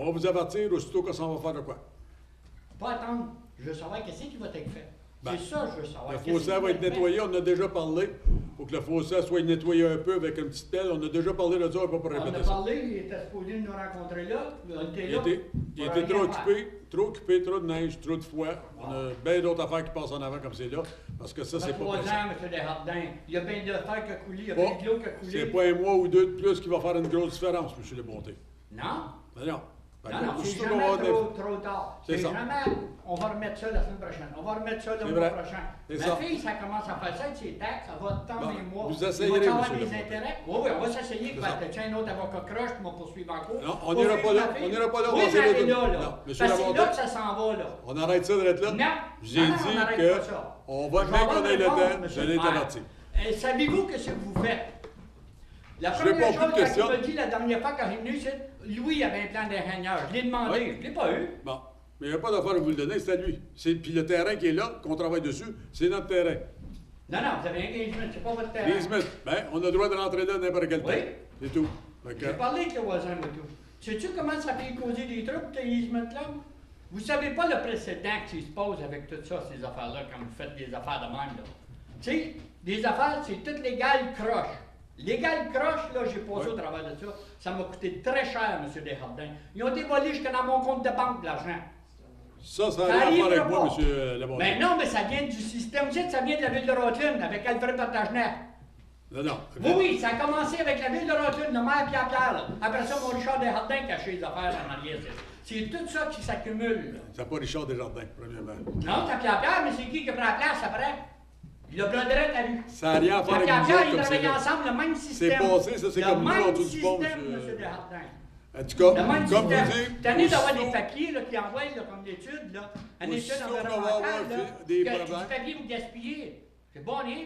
va vous avertir aussitôt que ça va faire de quoi. Pas attendre. Je veux savoir qu'est-ce qui va être fait. Ben, c'est ça que je veux savoir. Le fossé va être nettoyé, on en a déjà parlé. Il faut que le fossé soit nettoyé un peu avec une petite pelle. On a déjà parlé de ça, on ne va pas On répéter a ça. parlé, il était supposé nous rencontrer là. On était là. Il était trop occupé, trop de neige, trop de froid. On a bien d'autres affaires qui passent en avant comme c'est là. Parce que ça, c'est pas 3 possible. ans, M. Desjardins. Il y a bien de fer qui a coulé, il y a bien de l'eau qui a coulé. C'est pas un mois ou deux de plus qui va faire une grosse différence, M. Lebonté. Non? Non. Non, c'est jamais trop tard. C'est ça. Jamais, on va remettre ça la semaine prochaine. On va remettre ça le mois prochain. Ma fille, ça commence à faire ça avec ses taxes, ça va tendre les mois. Vous essayerez, il va avoir M. des Lebonté. intérêts. Oui, on va s'essayer. Tiens, un autre avocat croche qui m'a poursuivi en cours. Non, on n'ira pas là. On n'ira pas là. Oui, mais elle est là. Non, Parce que c'est là que ça s'en va, là. On arrête ça d'être là? Non. J'ai dit qu'on va, bien qu'on ait le temps, je l'ai averti. Savez-vous que ce que vous faites? La Je n'ai première pas chose plus de questions. qu'il m'a dit la dernière fois quand il est venu, c'est Louis avait un plan d'ingénieur. Je l'ai demandé, je ne l'ai pas eu. Bon, mais il n'y a pas d'affaire à vous le donner, c'est à lui. Puis le terrain qui est là, qu'on travaille dessus, c'est notre terrain. Non, vous avez un 15 minutes, c'est pas votre terrain. 15 minutes, bien, on a le droit de rentrer là n'importe quel temps. Oui. C'est tout. J'ai parlé avec le voisin, moi, tout. Sais-tu comment ça fait causer des troubles, ces easements-là? Vous savez pas le précédent qui se pose avec tout ça, ces affaires-là, quand vous faites des affaires de même, là. Tu sais, des affaires, c'est tout légal croche. Légal croche, là, j'ai passé au travers de ça. Ça m'a coûté très cher, M. Desjardins. Ils ont dévolé jusqu'à dans mon compte de banque de l'argent. Ça a rien à faire avec moi, M. Lebonté. Mais non, mais ça vient du système. Ça vient de la ville de Rothlin, avec Alfred Partagenet. Non. Oui, ça a commencé avec la ville de Rothlin, le maire Pierre-Pierre. Là. Après ça, mon Richard Desjardins cachait les affaires en arrière. C'est tout ça qui s'accumule. C'est pas Richard Desjardins, premièrement. Non, c'est Pierre-Pierre, mais c'est qui a pris la place après? Il a blondé à lui. Ça n'a rien à faire avec nous Pierre-Pierre, autres ils comme c'est travaillaient là. ensemble, le même système. C'est passé, ça, c'est comme nous, en dessous du pont, Le même système, M. Desjardins. En tout cas, Le même comme système. vous dites, T'as d'avoir des papiers là, qui envoient là, comme d'études, là, une étude environnementale, là, des que problèmes. du papier vous gaspillez. C'est bon, hein?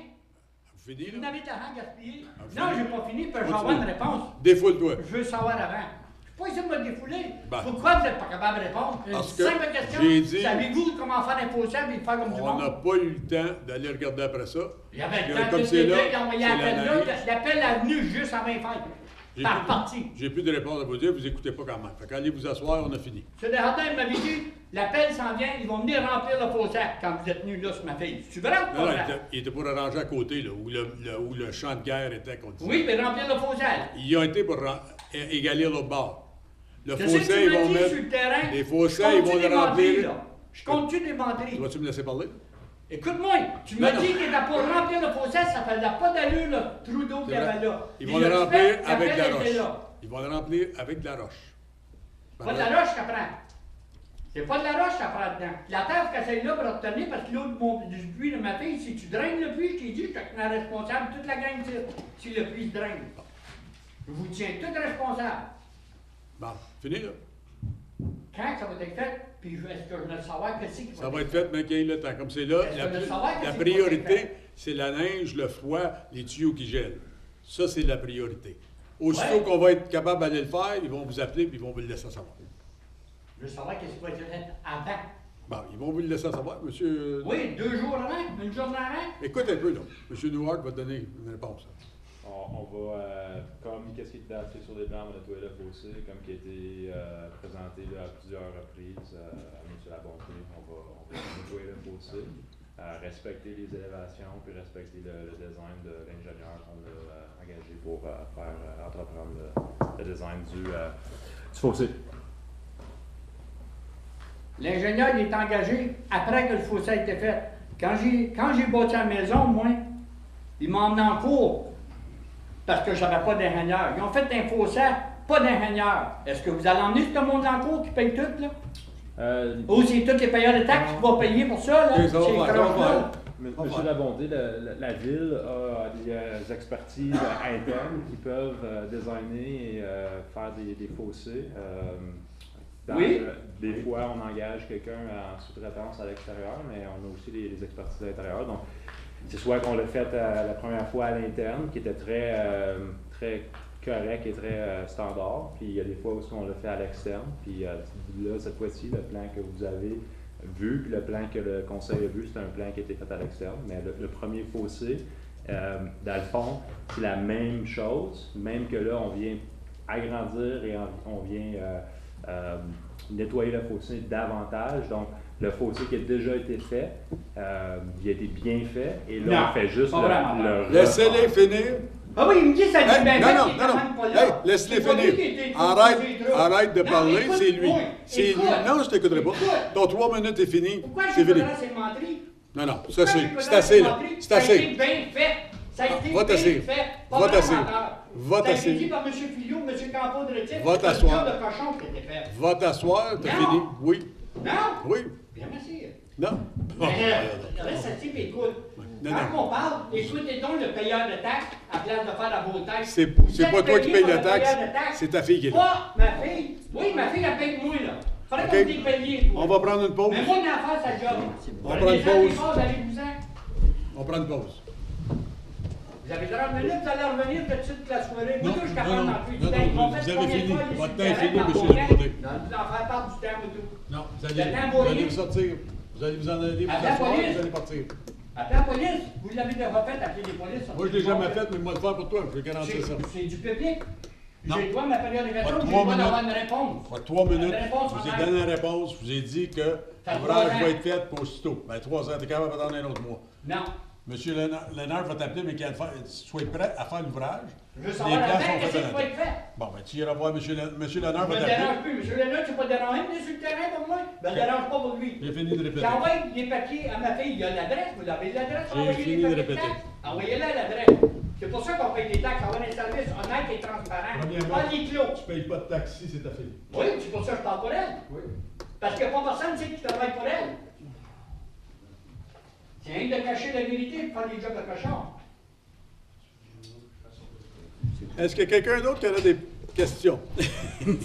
Vous finissez, Vous là? n'avez rien gaspillé? Vous Non, finissez? j'ai pas fini, puis je vais avoir une réponse. Défoule-toi. Je veux savoir avant. Je suis pas ici de me défouler. Ben. Pourquoi vous n'êtes pas capable de répondre? Une Parce que simple question. j'ai dit- Savez-vous comment faire un fossé et le faire comme du On n'a monde? pas eu le temps d'aller regarder après ça. Il y avait le Comme temps de c'est là, il a envoyé c'est l'appel la là. neige. L'appel est venu juste avant les fêtes. Par partie. J'ai plus de réponse à vous dire, vous écoutez pas quand même. Fait qu'allez vous asseoir, on a fini. M. Desjardins m'avait dit, l'appel s'en vient, ils vont venir remplir le fossé quand vous êtes venus là sur ma fille. Tu vrai ou pas Non, vrai? il était pour arranger à côté, là, où le champ de guerre était, qu'on disait. Oui, mais remplir le fossé. Il a été pour égaler l'autre bord. Le Qu'est-ce que fossé, tu ils m'as vont dit mettre. sur le terrain? Les fossés, Je ils compte-tu vont des le menteries, remplir. là? Je compte-tu des menteries? Vas-tu me laisser parler? Écoute-moi, tu m'as Non, dit non. qu'il était pour remplir le fossé, ça faisait pas d'allure, le trou d'eau qu'il y C'est vrai. avait là. Ils Puis vont le le remplir fait, avec de la l'appel était roche. là. Ils vont le remplir avec de la roche. Pas de la roche qu'elle prend. C'est pas de la roche qu'elle prend dedans. La terre qu'elle essaie là pour obtenir, parce que l'autre du puits de ma fille, si tu draines le puits, je t'ai dit, je te tenais responsable, toute la gang tire, si le puits se draine. Je vous tiens tous responsables. Bon, fini, là. Quand ça va être fait, puis est-ce que je veux savoir qu'est-ce qui va Ça va être fait, mais qu'il y ait le temps. Comme c'est là, Est-ce que je veux savoir la qu'est-ce qui va être priorité, fait? c'est la neige, le froid, les tuyaux qui gèlent. Ça, c'est la priorité. Aussitôt Ouais. qu'on va être capable d'aller le faire, ils vont vous appeler et ils vont vous le laisser savoir. Je veux savoir qu'est-ce qui va être fait avant. Bon, ils vont vous le laisser savoir, monsieur. Oui, 2 jours avant, une journée avant. Écoute un peu, là. Monsieur Newark va te donner une réponse. On va, comme qu'est-ce qui est daté sur les plans, on va nettoyer le fossé, comme qui a été présenté là, à plusieurs reprises à M. Labonté. On va nettoyer le fossé, respecter les élévations, puis respecter le design de l'ingénieur qu'on a engagé pour entreprendre le design du fossé. L'ingénieur, il est engagé après que le fossé a été fait. Quand j'ai bâti la maison, moi, il m'a emmené en cours parce que je n'avais pas d'ingénieur. Ils ont fait un fossé, pas d'ingénieur. Est-ce que vous allez emmener ce monde en cours qui paye tout, là? Ou c'est tous les payeurs de taxes qui vont payer pour ça, là? Oui, ça va C'est faire, ça va croche, là. faire. Monsieur Labonté, la ville a des expertises internes qui peuvent designer et faire des fossés. Oui. Des fois, on engage quelqu'un en sous-traitance à l'extérieur, mais on a aussi les expertises à l'intérieur. Donc, c'est soit qu'on l'a fait la première fois à l'interne, qui était très correct et très standard, puis il y a des fois aussi on l'a fait à l'externe. Puis là, cette fois-ci, le plan que vous avez vu, puis le plan que le conseil a vu, c'est un plan qui a été fait à l'externe. Mais le premier fossé, dans le fond, c'est la même chose, même que là, on vient agrandir et on vient nettoyer le fossé davantage. Donc, le fossé qui a déjà été fait, il a été bien fait, et là, Non, on fait juste pas vraiment. le Laissez-les finir. Ah oui, il me dit ça dit bien Non, fait, non, il est non, quand non. même pas là. Hey, laisse-les C'est pas lui finir. qui était Arrête, trop des trucs. arrête de Non, parler, écoute, c'est lui. oui, C'est lui. écoute. Non, je t'écouterai pas. Écoute. Ton 3 minutes est fini. Pourquoi C'est j'ai fini. pas c'est menterie? Non, non, ça Pourquoi c'est j'ai pas c'est assez, là. menterie? C'est Ça a assez. été bien fait. Ça a été Va bien t'asseoir. fait. Pas Va vrai t'asseoir. menteur. Va Ça a été t'asseoir. dit par M. Filliot, M. Campo de Rétif. Va t'asseoir. C'est le cochon qui était fait. Va t'asseoir, t'as Non. fini. Oui. Non? Oui. Bien, merci. Non. Reste assis et écoute. Non, Quand non. on parle, écoutez donc le payeur de taxes à place de faire la beau taxe. C'est pas toi qui paye la taxe, c'est ta fille qui est là. Pas ma fille. Oui, ma fille, elle paye moi, là. Faudrait OK. qu'on t'ait payé, toi. On va prendre une pause. Mais moi, on a affaire, sa job. On prend une Les gens pause. qui passent, allez-vous-en. On prend une pause. Vous avez 30 minutes, vous allez revenir tout de suite la soirée. Moi, Non, tout, je non, capable non, d'en faire du non, temps. non, Ils m'ont vous fait avez combien de fini. fois, les Votre temps cigarettes est fini, par monsieur bon Labourdé. temps? Non, vous en faire part du temps, tout. Non, vous Le temps allez moyen. vous sortir. Vous allez vous en aller, vous À la asseoir, police. vous allez partir. Appelez la police. Vous l'avez déjà fait, appelez les polices. Moi, je l'ai jamais fait, mais moi, le faire pour toi, je vais garantir ça. C'est du public. Non. J'ai le droit de m'appeler à Pas l'évasion, j'ai le 3 droit minutes. d'avoir une réponse. Pas 3 minutes. La réponse, Je vous on ai donné la réponse. Je vous ai dit que Ça fait l'ouvrage 3 ans. va être fait pour aussitôt. Ben, 3 ans, t'es capable d'attendre un autre mois. Non. Monsieur Lénard va t'appeler, mais qu'il soit prêt à faire l'ouvrage. Je veux savoir la places date, sont qu'est-ce faites qui à va être fait. Bon, ben, tu iras voir Monsieur Lénard Je va ne me t'appeler. dérange plus. Monsieur Lénard, tu n'es pas dérangé, venez sur le terrain pour moi. Je ne me dérange pas pour lui. J'ai fini de répéter. J'ai envoyé les papiers à ma fille. Il y a l'adresse. Vous avez l'adresse. J'ai Envoyez fini les de papiers répéter. taxes. Envoyez-la l'adresse. C'est pour ça qu'on paye des taxes. On va des services honnêtes et transparents. Premièrement, Pas les clos. Tu payes pas de taxi, c'est ta fille. Oui, c'est pour ça que je parle pour elle. Oui. Parce qu'il n'y a pas personne qui travaille pour elle. C'est rien de cacher la vérité et de faire des jobs de cochon. Est-ce qu'il y a quelqu'un d'autre qui a des questions? Monsieur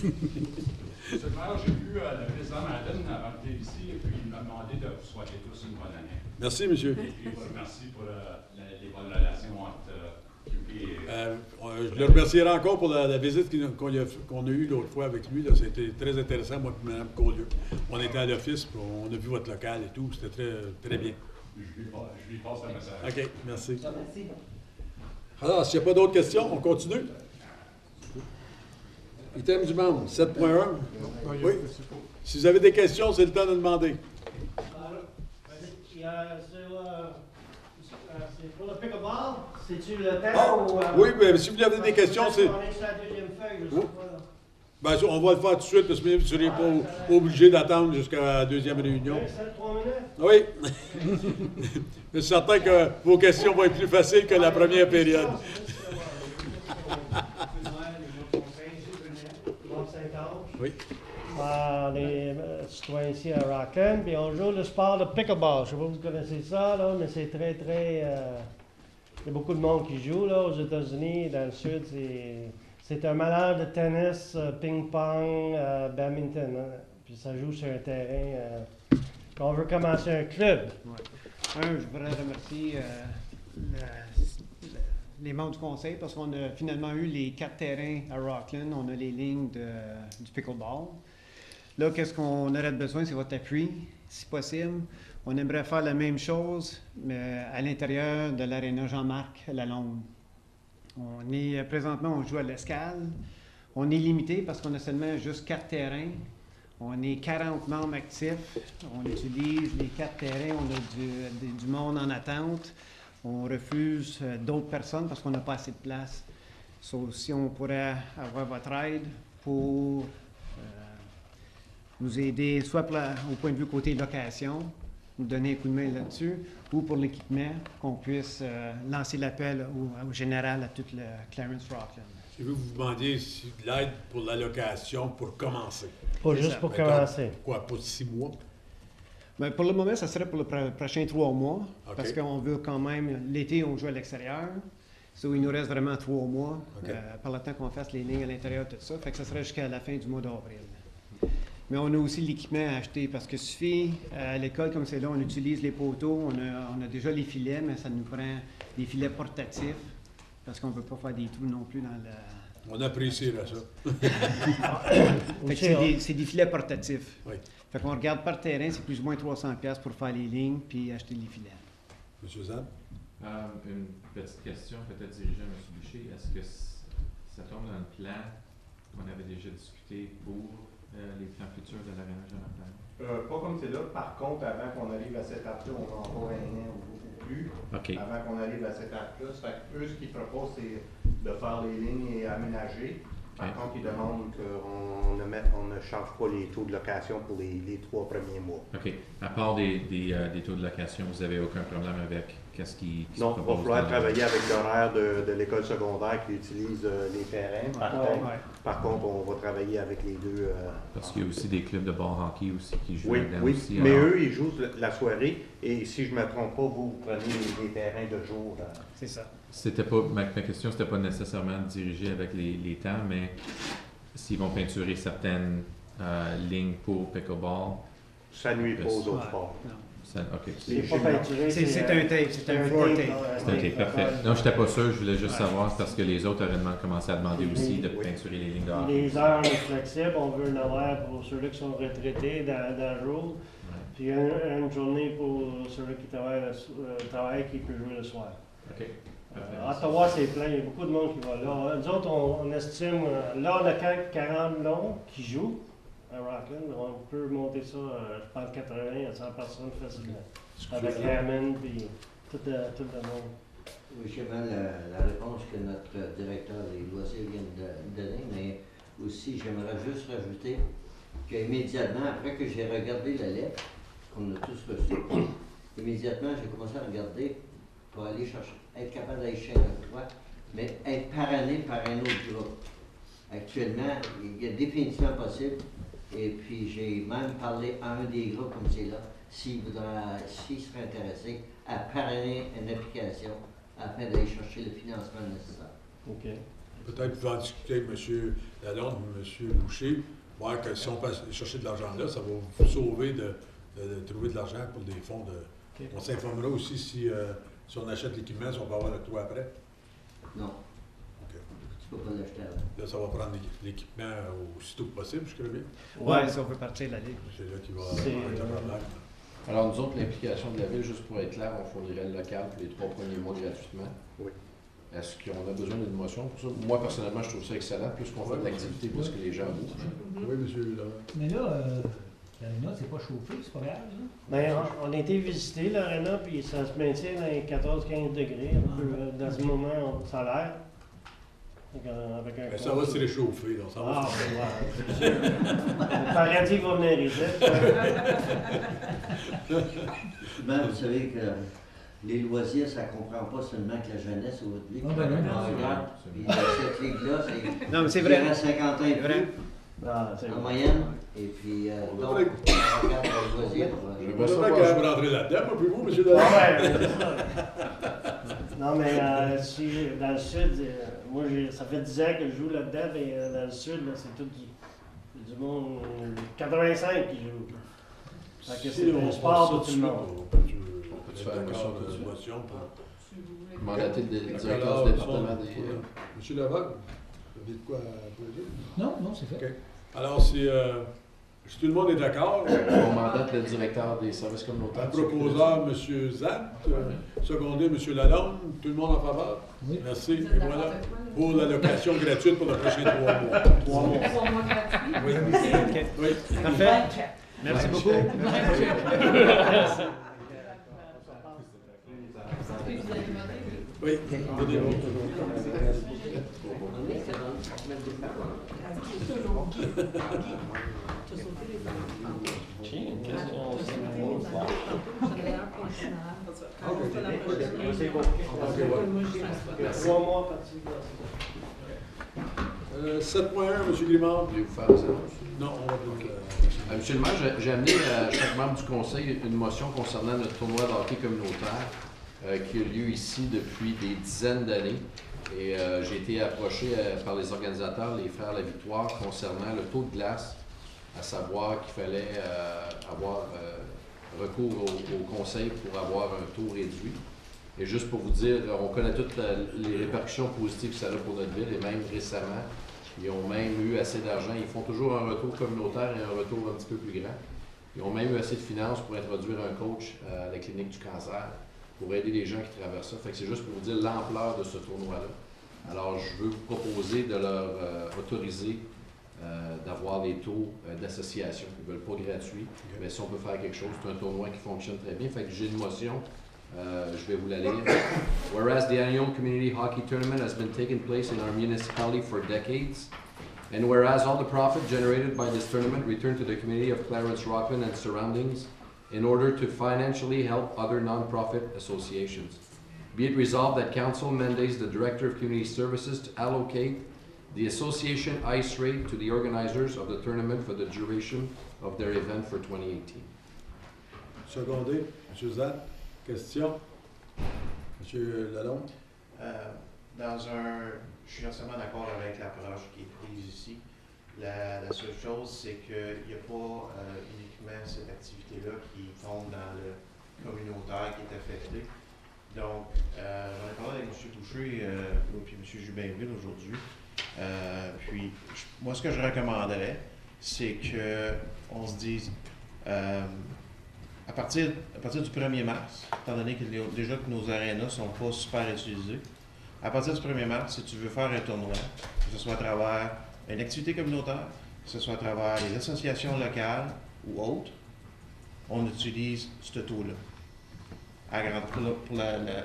le maire, j'ai vu le président Madden avant de venir ici, et puis il m'a demandé de vous souhaiter tous une bonne année. Merci, monsieur. Et puis, je vous remercie pour les bonnes relations entre QP et... Je le remercierai encore pour la visite qu'on a eue l'autre fois avec lui. C'était très intéressant, moi et Mme Collier. On était à l'office, puis on a vu votre local et tout. C'était très, très bien. Je lui passe le message. OK, merci. Alors, s'il n'y a pas d'autres questions, on continue. Item du membre, 7.1. Oui. Si vous avez des questions, c'est le temps de demander. C'est pour le pickleball? C'est-tu le temps ou... Oui, mais si vous avez des questions, c'est. On est sur la deuxième feuille, je sais pas. Ben, on va le faire tout de suite, parce que vous ne serez pas obligé d'attendre jusqu'à la deuxième réunion. 3 minutes? Oui. Je suis certain que vos questions vont être plus faciles que la première période. Oui. Les citoyens ici à Rockland, puis on joue le sport de pickleball. Je ne sais pas si vous connaissez ça, là, mais c'est très, très... il y a beaucoup de monde qui joue là, aux États-Unis, dans le Sud. C'est un malheur de tennis, ping-pong, badminton. Hein. Puis ça joue sur un terrain. On veut commencer un club. Ouais. Je voudrais remercier les membres du conseil parce qu'on a finalement eu les 4 terrains à Rockland. On a les lignes du pickleball. Là, qu'est-ce qu'on aurait besoin? C'est votre appui, si possible. On aimerait faire la même chose, mais à l'intérieur de l'aréna Jean-Marc Lalonde. Présentement, on joue à l'Escale. On est limité parce qu'on a seulement juste 4 terrains. On est 40 membres actifs. On utilise les 4 terrains. On a du monde en attente. On refuse d'autres personnes parce qu'on n'a pas assez de place. Si on pourrait avoir votre aide pour nous aider, soit au point de vue côté location, nous donner un coup de main là-dessus, ou pour l'équipement, qu'on puisse lancer l'appel au général à tout le Clarence Rockland. Je veux vous demander de l'aide pour la location pour commencer. Pas C'est juste ça. pour D'accord. commencer. Quoi, pour 6 mois? Bien, pour le moment, ça serait pour les prochains 3 mois, OK. parce qu'on veut quand même, l'été, on joue à l'extérieur. So, il nous reste vraiment 3 mois, OK. par le temps qu'on fasse les lignes à l'intérieur, tout ça. Fait que ça serait jusqu'à la fin du mois d'avril. Mais on a aussi l'équipement à acheter, parce que suffit, à l'école comme c'est là, on utilise les poteaux, on a déjà les filets, mais ça nous prend des filets portatifs, parce qu'on ne peut pas faire des trous non plus dans le... On appréciera ça. Fait que Aussi, c'est des filets portatifs. Oui. Fait qu'on regarde par terrain, c'est plus ou moins 300$ pour faire les lignes puis acheter les filets. Monsieur Zab? Une petite question peut-être dirigée à M. Boucher. Est-ce que ça tombe dans le plan qu'on avait déjà discuté pour les plans futurs de l'Arena Jean-Martin? Pas comme c'est là. Par contre, avant qu'on arrive à cette étape-là, on a encore un an ou plus. OK. Avant qu'on arrive à cette étape-là, ça fait que eux, ce qu'ils proposent, c'est de faire les lignes et aménager. Par contre, ils demandent qu'on ne charge pas les taux de location pour les 3 premiers mois. OK. À part des taux de location, vous n'avez aucun problème avec qu'est-ce qui se Non, il va propose falloir dans- travailler avec l'horaire de l'école secondaire qui utilise les terrains. Par contre, on va travailler avec les deux. Parce qu'il y a aussi des clubs de bord hockey aussi qui jouent Oui, là-dedans oui. aussi. Mais alors- eux, ils jouent la soirée. Et si je ne me trompe pas, vous prenez les terrains de jour. C'est ça. C'était pas, ma question, c'était pas nécessairement dirigé avec les temps, mais s'ils vont peinturer certaines lignes pour pickleball, Ça nuit pas aux autres Ouais. sports. Non. ça, OK. C'est pas peinturé. C'est un tape, c'est un floor tape. C'est OK, parfait. Non, je n'étais pas sûr, je voulais juste savoir parce que les autres auraient commencé à demander aussi de Oui. peinturer les lignes de hockey. Les heures flexibles, on veut un horaire pour ceux-là qui sont retraités dans le jour, puis une journée pour ceux-là qui travaillent qui peuvent jouer le soir. OK. Parfait. Ottawa, c'est plein, il y a beaucoup de monde qui va là. Nous autres, on estime, là, on a 40 longs qui jouent à Rockland. On peut monter ça, je pense, 80 à 100 personnes facilement. Avec Hammond et tout le monde. Oui, j'ai bien la réponse que notre directeur des loisirs vient de donner, mais aussi j'aimerais juste rajouter qu'immédiatement, après que j'ai regardé la lettre qu'on a tous reçue, immédiatement j'ai commencé à regarder pour aller chercher, être capable d'aller chez un droit, mais être parrainé par un autre groupe. Actuellement, il y a définitivement possible, et puis j'ai même parlé à un des groupes comme c'est là, s'il serait intéressé à parrainer une application afin d'aller chercher le financement nécessaire. OK. Peut-être pouvoir en discuter avec M. Lalonde ou M. Boucher, voir que si on peut chercher de l'argent là, ça va vous sauver de trouver de l'argent pour des fonds de. OK. On s'informera aussi si on achète l'équipement, si on va avoir le toit après. Non, OK. tu peux pas l'acheter avant. Là, ça va prendre l'équipement aussitôt que possible, je crois bien. Ouais, si on veut partir de la ligue. C'est là qu'il va C'est, être le problème. Alors, nous autres, l'implication de la Ville, juste pour être clair, on fournirait le local pour les 3 premiers mois gratuitement. Oui. Est-ce qu'on a besoin d'une motion pour ça? Moi, personnellement, je trouve ça excellent, plus qu'on fait de l'activité, plus que les gens bougent. Oui, monsieur. Mais là, l'aréna, c'est pas chauffé, c'est pas grave, ça? Ben, on a été visiter l'aréna, puis ça se maintient dans les 14-15 degrés. Un peu, dans ce moment, ça a l'air. Avec un Ben, ça va se réchauffer. Donc ça va Ah, se- ouais. Le paradis va venir ici. Ben, vous savez que les loisirs, ça ne comprend pas seulement que la jeunesse ou votre ligue. Ah, ben non, On regarde, puis cette ligue-là, c'est Non, mais c'est vrai. à 50 ans et C'est vrai. plus, Ah, c'est en bon. moyenne. Et puis, donc, on regarde le loisir. On devrait quand même rentrer là-dedans, moi, puis vous, monsieur Lalonde. Ah ouais, c'est ça. Non, mais si, dans le sud, moi, ça fait 10 ans que je joue là-dedans, mais dans le sud, là, c'est tout du monde, 85 qui joue. Fait que Si c'est on un sport pour passe tout le ça monde. dessus, on peut faire une motion tout de suite? motion pour. Mandater le directeur Alors, du département des. Monsieur Lavoie, vous avez de quoi poser? Non, non, c'est fait. OK. Alors, si tout le monde est d'accord, On mandate le directeur des services communautaires. un proposeur, M. Zant, secondé, M. Lalonde, tout le monde en faveur? Oui. Merci. Et voilà, pour la location gratuite pour les prochains 3 mois. 3 mois. Oui. OK. Oui. Parfait. Merci beaucoup. Oui. C'est bon. OK, ouais. 3 mois parti. 7.1, M. Grimard. Voulez-vous faire des annonces? Non, on va plus. Monsieur le maire, j'ai amené à chaque membre du conseil une motion concernant notre tournoi de hockey communautaire qui a lieu ici depuis des dizaines d'années. Et j'ai été approché par les organisateurs, les Frères La Victoire, concernant le taux de glace, à savoir qu'il fallait avoir recours au conseil pour avoir un taux réduit. Et juste pour vous dire, on connaît toutes les répercussions positives que ça a pour notre ville, et même récemment, ils ont même eu assez d'argent. Ils font toujours un retour communautaire et un retour un petit peu plus grand. Ils ont même eu assez de finances pour introduire un coach à la clinique du cancer pour aider les gens qui traversent ça. Fait que c'est juste pour vous dire l'ampleur de ce tournoi-là. Alors, je veux vous proposer de leur autoriser d'avoir les taux d'association. Ils ne veulent pas gratuit, mais si on peut faire quelque chose, c'est un tournoi qui fonctionne très bien. Fait que j'ai une motion, je vais vous la lire. Whereas the annual community hockey tournament has been taking place in our municipality for decades, and whereas all the profit generated by this tournament returned to the community of Clarence Rockland and surroundings in order to financially help other non-profit associations. Be it resolved that council mandates the Director of Community Services to allocate the association ice rate to the organizers of the tournament for the duration of their event for 2018. Secondé, M. Zan, question? M. Lalonde? Je suis entièrement d'accord avec l'approche qui est prise ici. La seule chose, c'est qu'il n'y a pas uniquement cette activité-là qui tombe dans le communautaire qui est affecté. Donc, j'en ai parlé avec M. Boucher et M. Jubinville aujourd'hui. Puis, moi, ce que je recommanderais, c'est qu'on se dise, à partir du 1er mars, étant donné que déjà que nos arénas ne sont pas super utilisés, à partir du 1er mars, si tu veux faire un tournoi, que ce soit à travers une activité communautaire, que ce soit à travers les associations locales ou autres, on utilise ce taux-là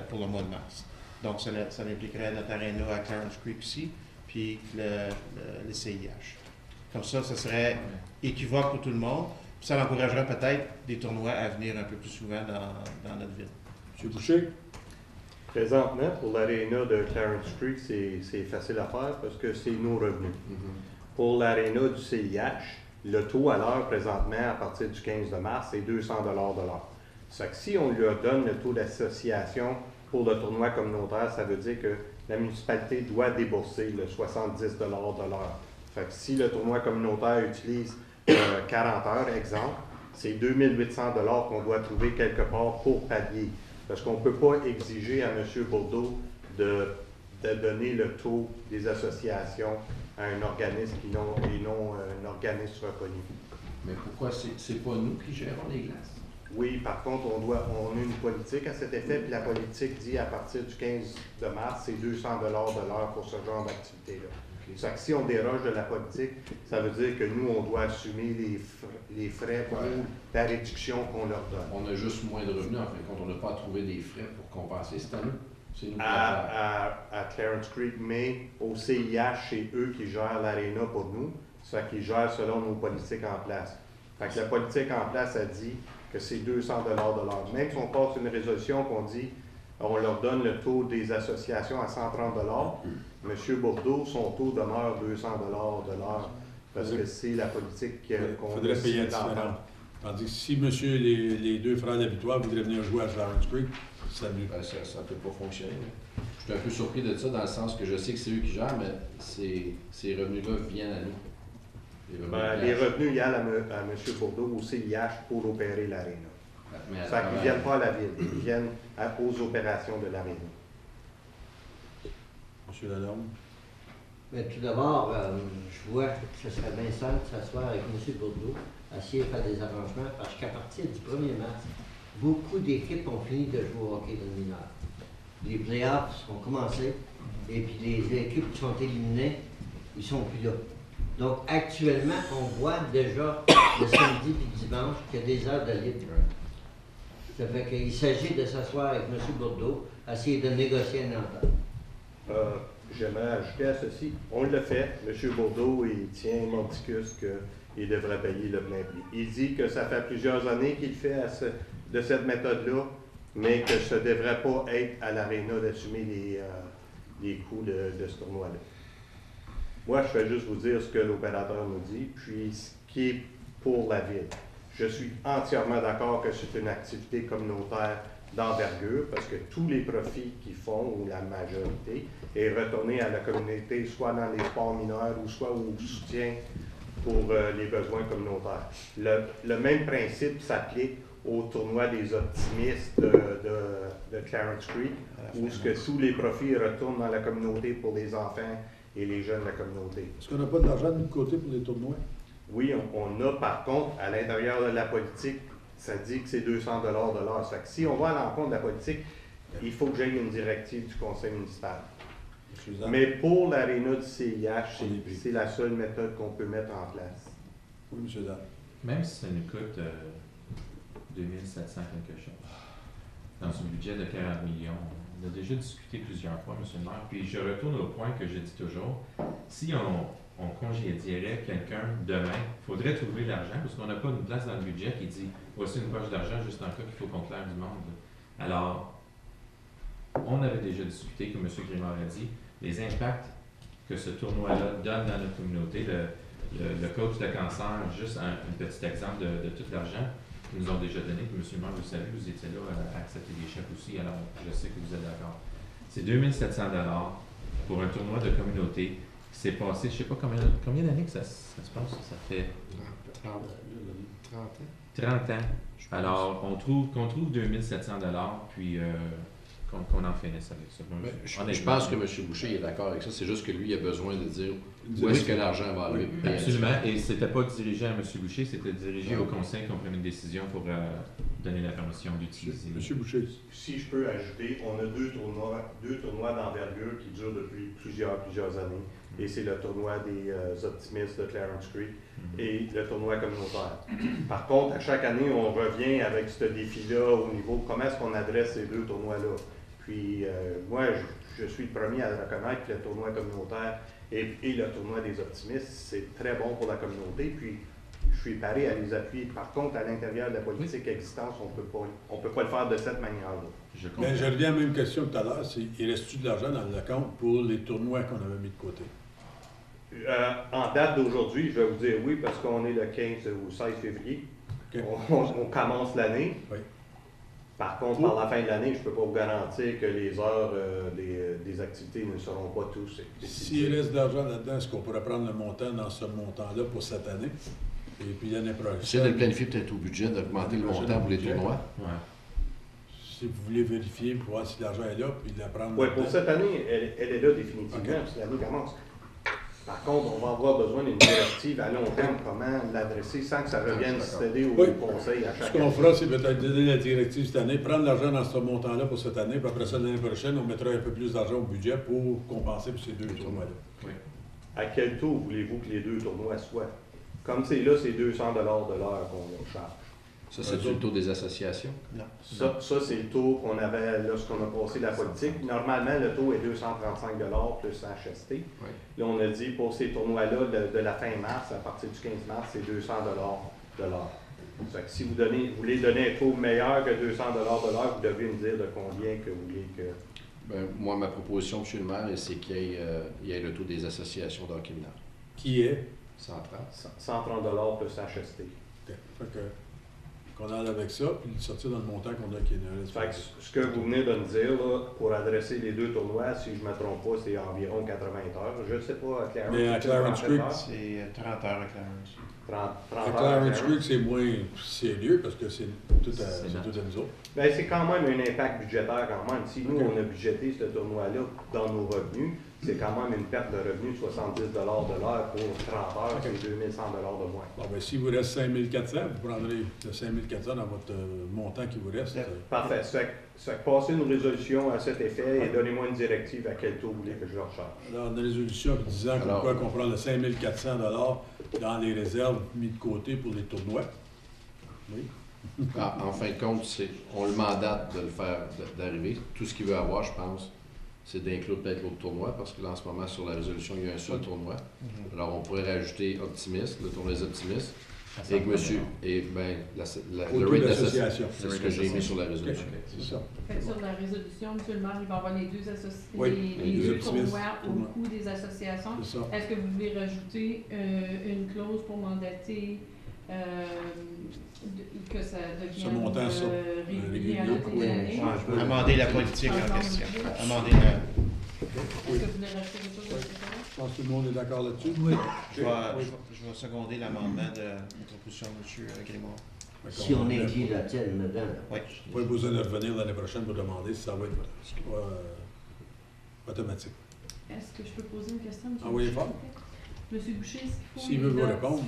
pour le mois de mars. Donc, ça impliquerait notre aréna à Clarence Creek ici, puis le CIH. Comme ça, ça serait équivoque pour tout le monde. Puis ça encouragerait peut-être des tournois à venir un peu plus souvent dans notre ville. M. Boucher? Présentement, pour l'aréna de Clarence Creek, c'est facile à faire parce que c'est nos revenus. Pour l'aréna du CIH, le taux à l'heure présentement, à partir du 15 mars, c'est 200 de l'heure. Ça que si on lui donne le taux d'association pour le tournoi communautaire, ça veut dire que la municipalité doit débourser le 70 de l'heure. Fait que si le tournoi communautaire utilise 40 heures, exemple, c'est 2800 qu'on doit trouver quelque part pour pallier. Parce qu'on ne peut pas exiger à M. Bourdeau de donner le taux des associations à un organisme et non un organisme reconnu. Mais pourquoi c'est pas nous qui gérons les glaces? Oui, par contre, on a une politique à cet effet, puis la politique dit à partir du 15 de mars, c'est 200 de l'heure pour ce genre d'activité-là. Ça fait que si on déroge de la politique, ça veut dire que nous, on doit assumer les frais pour la réduction qu'on leur donne. On a juste moins de revenus, en fin de compte. On n'a pas à trouver des frais pour compenser cette année. C'est nous à Clarence Creek, mais au CIH, c'est eux qui gèrent l'aréna pour nous. Ça fait qu'ils gèrent selon nos politiques en place. Fait que la politique en place a dit que c'est 200 de l'heure. Même si on passe une résolution qu'on dit on leur donne le taux des associations à 130 M. Bourdeau, son taux demeure 200 de l'heure parce que c'est la politique qu'on faudrait payer différent. Tandis que si les deux frères de la Victoire voudraient venir jouer à Clarence Creek, ça ne peut pas fonctionner. Je suis un peu surpris de ça dans le sens que je sais que c'est eux qui gèrent, mais ces revenus-là viennent à nous. Les revenus viennent à M. Bourdeau au CIH pour opérer l'aréna. Ça qu'ils ne viennent pas à la ville, ils viennent aux opérations de l'aréna. M. Lalonde? Mais tout d'abord, je vois que ce serait bien simple de s'asseoir avec M. Bourdeau, essayer de faire des arrangements, parce qu'à partir du 1er mars, beaucoup d'équipes ont fini de jouer au hockey dans le mineur. Les playoffs ont commencé, et puis les équipes qui sont éliminées, ils ne sont plus là. Donc actuellement, on voit déjà le samedi et le dimanche qu'il y a des heures de libre. Ça fait qu'il s'agit de s'asseoir avec M. Bourdeau, essayer de négocier une entente. J'aimerais ajouter à ceci, on le fait. M. Bourdeau, il tient mordicus qu'il devrait payer le plein prix. Il dit que ça fait plusieurs années qu'il fait de cette méthode-là, mais que ça ne devrait pas être à l'aréna d'assumer les coûts de ce tournoi-là. Moi, je vais juste vous dire ce que l'opérateur nous dit, puis ce qui est pour la ville. Je suis entièrement d'accord que c'est une activité communautaire d'envergure, parce que tous les profits qu'ils font, ou la majorité, est retourné à la communauté, soit dans les sports mineurs, ou soit au soutien pour les besoins communautaires. Le même principe s'applique au tournoi des optimistes de Clarence Creek, où ce que tous les profits retournent dans la communauté pour les enfants et les jeunes de la communauté. Est-ce qu'on n'a pas d'argent de notre côté pour les tournois? Oui, on a par contre, à l'intérieur de la politique, ça dit que c'est 200 de l'heure. Ça fait que si on va à l'encontre de la politique, il faut que j'aille une directive du conseil municipal. Suzanne. Mais pour l'aréna du CIH, On est pris. c'est la seule méthode qu'on peut mettre en place. Oui, M. Dan. Même si ça nous coûte 2700 quelque chose, dans un budget de 40 millions, on a déjà discuté plusieurs fois, M. le maire, puis je retourne au point que je dis toujours, si on congédierait quelqu'un demain, il faudrait trouver l'argent, parce qu'on n'a pas une place dans le budget qui dit, voici une poche d'argent juste en cas qu'il faut qu'on claire du monde. Alors, on avait déjà discuté, comme M. Grimard a dit, les impacts que ce tournoi-là donne dans notre communauté. Le coach de cancer, juste un petit exemple de tout l'argent qu'ils nous ont déjà donné. Puis, M. le maire, vous savez, vous étiez là à accepter des chèques aussi, alors je sais que vous êtes d'accord. C'est 2700 $ pour un tournoi de communauté qui s'est passé, je ne sais pas combien d'années que ça se passe, ça fait 30 ans. Alors, qu'on trouve 2700 $, puis qu'on en finisse avec ça. Je pense que M. Boucher est d'accord avec ça. C'est juste que lui, il a besoin de dire où est-ce que l'argent va aller. Oui, absolument. Et c'était pas dirigé à M. Boucher, c'était dirigé au conseil qui ont pris une décision pour donner la permission d'utiliser. M. Boucher. Si je peux ajouter, on a deux tournois d'envergure qui durent depuis plusieurs années. Et c'est le tournoi des optimistes de Clarence Creek et le tournoi communautaire. Par contre, à chaque année, on revient avec ce défi-là au niveau comment est-ce qu'on adresse ces deux tournois-là. Puis moi, je suis le premier à reconnaître que le tournoi communautaire et le tournoi des optimistes, c'est très bon pour la communauté. Puis je suis paré à les appuyer. Par contre, à l'intérieur de la politique existante, on peut pas le faire de cette manière-là. Mais je reviens à la même question tout à l'heure. Il reste-tu de l'argent dans le compte pour les tournois qu'on avait mis de côté? En date d'aujourd'hui, je vais vous dire oui, parce qu'on est le 15 ou 16 février. Okay. On commence l'année. Oui. Par contre, par la fin de l'année, je ne peux pas vous garantir que les heures des activités ne seront pas tous. S'il reste de l'argent là-dedans, est-ce qu'on pourrait prendre le montant dans ce montant-là pour cette année? Et puis l'année prochaine. Essayez de le planifier peut-être au budget, d'augmenter le montant pour les tournois. Ouais. Si vous voulez vérifier pour voir si l'argent est là, puis la prendre. Oui, pour cette année, elle est là définitivement, si l'année commence. Par contre, on va avoir besoin d'une directive à long terme, comment l'adresser sans que ça revienne céder au conseil à chaque année. Ce qu'on fera, c'est peut-être donner la directive cette année, prendre l'argent dans ce montant-là pour cette année, puis après ça, l'année prochaine, on mettra un peu plus d'argent au budget pour compenser pour ces deux tournois-là. Oui. À quel taux voulez-vous que les deux tournois soient? Comme c'est là, c'est 200 $ de l'heure qu'on charge. Ça, c'est le taux des associations? Non. Ça c'est le taux qu'on avait lorsqu'on a passé la politique. Normalement, le taux est 235 $ plus HST. Oui. Là, on a dit pour ces tournois-là, de la fin mars, à partir du 15 mars, c'est 200 $ de l'heure. Fait que si vous voulez donner un taux meilleur que 200 $ de l'heure, vous devez me dire de combien que vous voulez que... Ben, moi, ma proposition, M. le maire, c'est qu'il y ait le taux des associations d'hockey mineur. Qui est? 130. 130 $ plus HST. Okay. Fait que, qu'on aille avec ça, puis le sortir dans le montant qu'on a qui est Fait que ce que vous venez de me dire, là, pour adresser les deux tournois, si je ne me trompe pas, c'est environ 80 heures. Je ne sais pas, à Clarence. Mais à Clarence Creek, c'est 30 heures à Clarence. 30 à heures. Clarence Creek, c'est moins sérieux parce que c'est tout à nous autres. Bien, c'est quand même un impact budgétaire quand même. Si nous, on a budgété ce tournoi-là dans nos revenus, c'est quand même une perte de revenus de 70 $ de l'heure pour 30 heures, c'est 2100 $ de moins. Bon, ben, s'il vous reste 5400, vous prendrez le 5400 dans votre montant qui vous reste. Parfait. Ça fait que passez une résolution à cet effet et donnez-moi une directive à quel taux vous voulez que je le recharge. Alors, une résolution disant qu'on prend le 5400 $ dans les réserves mis de côté pour les tournois. Oui. En fin de compte, on le mandate de le faire, d'arriver. Tout ce qu'il veut avoir, je pense, c'est d'inclure peut-être l'autre tournoi, parce que là, en ce moment, sur la résolution, il y a un seul tournoi. Alors, on pourrait rajouter optimiste, le tournoi des optimistes, et que monsieur, et ben, le rate d'association, c'est ce que j'ai mis sur la résolution. C'est ça. Sur la résolution, M. le maire, il va y avoir les deux, Oui, les deux optimistes. tournois au coût des associations. Est-ce que vous voulez rajouter une clause pour mandater que ça devienne régulier à l'autre année? Amender la politique en question. Amender la... Est-ce que vous voulez rajouter quelque chose de spécial? Je pense que tout le monde est d'accord là-dessus. Oui. Je vais seconder l'amendement de la proposition de M. Grimard. Si on inclut la tienne dedans. Oui. Vous n'avez pas besoin de revenir l'année prochaine pour demander si ça va être automatique. Est-ce que je peux poser une question, M. Envoyez fort. M. Boucher, est-ce qu'il faut S'il veut vous répondre.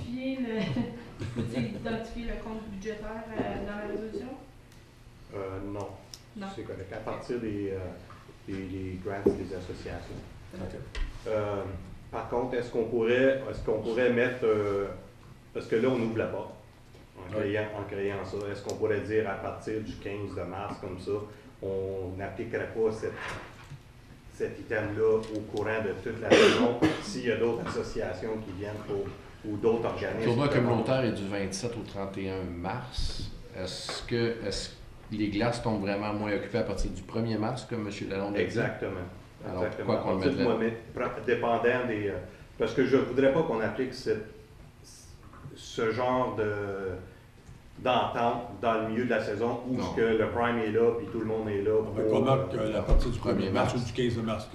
Identifier le compte budgétaire dans la résolution? Non. Non. C'est correct. À partir des grants des associations. Par contre, est-ce qu'on pourrait mettre, parce que là, on ouvre la porte en créant ça, est-ce qu'on pourrait dire à partir du 15 de mars, comme ça, on n'appliquerait pas cet item-là au courant de toute la saison s'il y a d'autres associations qui viennent ou d'autres organismes? Le tournoi communautaire est du 27 au 31 mars. Est-ce que les glaces tombent vraiment moins occupées à partir du 1er mars, comme M. Lalonde a dit? Exactement. Alors, pourquoi qu'on le mettrait? Dépendant des... parce que je ne voudrais pas qu'on applique ce genre d'entente dans le milieu de la saison où que le prime est là puis tout le monde est là. On remarque à partir du 1er mars ou du 15 mars.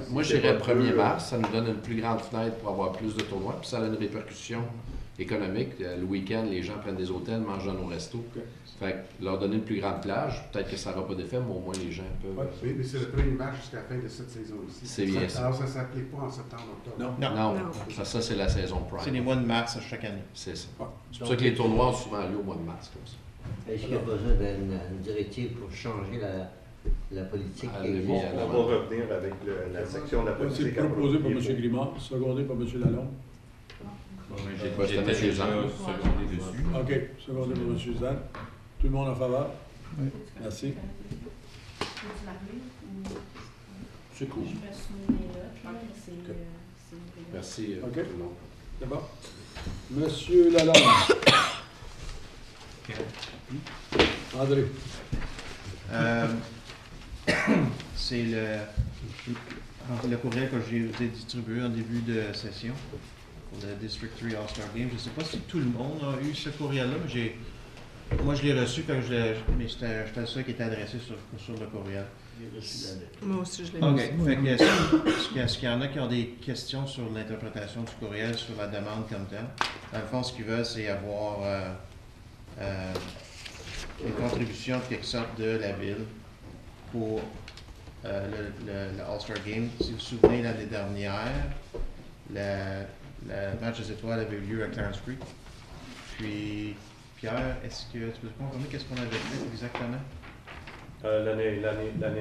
Moi, je dirais le 1er mars. Ça nous donne une plus grande fenêtre pour avoir plus de tournois. Puis ça a une répercussion économique. Le week-end, les gens prennent des hôtels, mangent dans nos restos. Fait que leur donner une plus grande plage, peut-être que ça n'aura pas d'effet, mais au moins les gens peuvent. Oui, mais c'est le 1er mars jusqu'à la fin de cette saison aussi. C'est bien ça. Alors ça ne s'applique pas en septembre-octobre. Non. Ça c'est la saison prime. C'est les mois de mars chaque année. C'est ça. C'est pour ça que les tournois ont souvent lieu au mois de mars, comme ça. Est-ce qu'il y a besoin d'une directive pour changer la politique qui existe? On va revenir avec la section de la politique. C'est proposé par M. Grimard, secondé par M. Lalonde. J'étais déjà secondé dessus. OK, secondé par M. Zan. Tout le monde en faveur? Oui. Merci. C'est cool. Je me souviens là, c'est Merci OK. tout le monde. C'est bon. Monsieur Lalonde. André. C'est le courriel que j'ai distribué en début de session pour le District 3 All-Star Game. Je ne sais pas si tout le monde a eu ce courriel-là, mais moi je l'ai reçu quand mais j'étais le seul qui était adressé sur le courriel. Moi aussi, je l'ai OK. reçu. Fait que, est-ce qu'il y en a qui ont des questions sur l'interprétation du courriel, sur la demande comme telle? Dans le fond, ce qu'ils veulent, c'est avoir une contribution de quelque sorte de la ville pour le All-Star Game. Si vous vous souvenez, l'année dernière, le match des étoiles avait eu lieu à Clarence Creek. Puis, Pierre, est-ce que tu peux te confirmer qu'est-ce qu'on avait fait exactement? L'année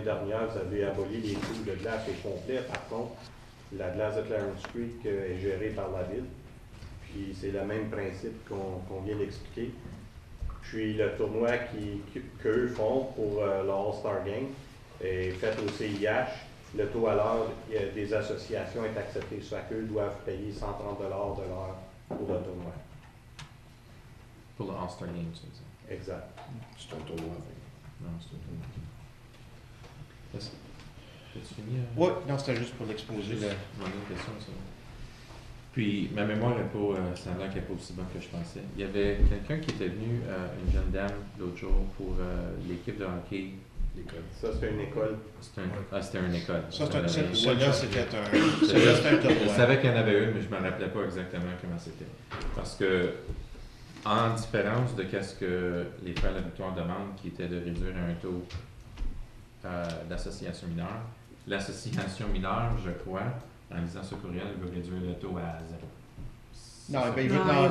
dernière, vous avez aboli les trous de glace au complet. Par contre, la glace de Clarence Creek est gérée par la ville. Puis c'est le même principe qu'on vient d'expliquer. Puis le tournoi qu'eux font pour le All-Star Game est fait au CIH. Le taux à l'heure des associations est accepté. Soit qu'eux doivent payer 130 de l'heure pour le tournoi. Pour le All-Star Game, c'est ça? Exact. C'est un tournoi. Non, c'est un tournoi. As-tu fini? Oui, non, c'était juste pour l'exposer. Juste demander une question, ça. Puis, ma mémoire n'est pas, ça a l'air qu'elle n'est pas aussi bonne que je pensais. Il y avait quelqu'un qui était venu, une jeune dame, l'autre jour, pour l'équipe de hockey. Ça, c'était une école. C'était une école. Celle-là, c'était un tournoi. Je savais qu'il y en avait une, mais je ne me rappelais pas exactement comment c'était. Parce que, en différence de ce que les frères de la Victoire demandent, qui était de réduire un taux d'association mineure, l'association mineure, je crois, en lisant ce courriel, veut réduire le taux à 0. Non,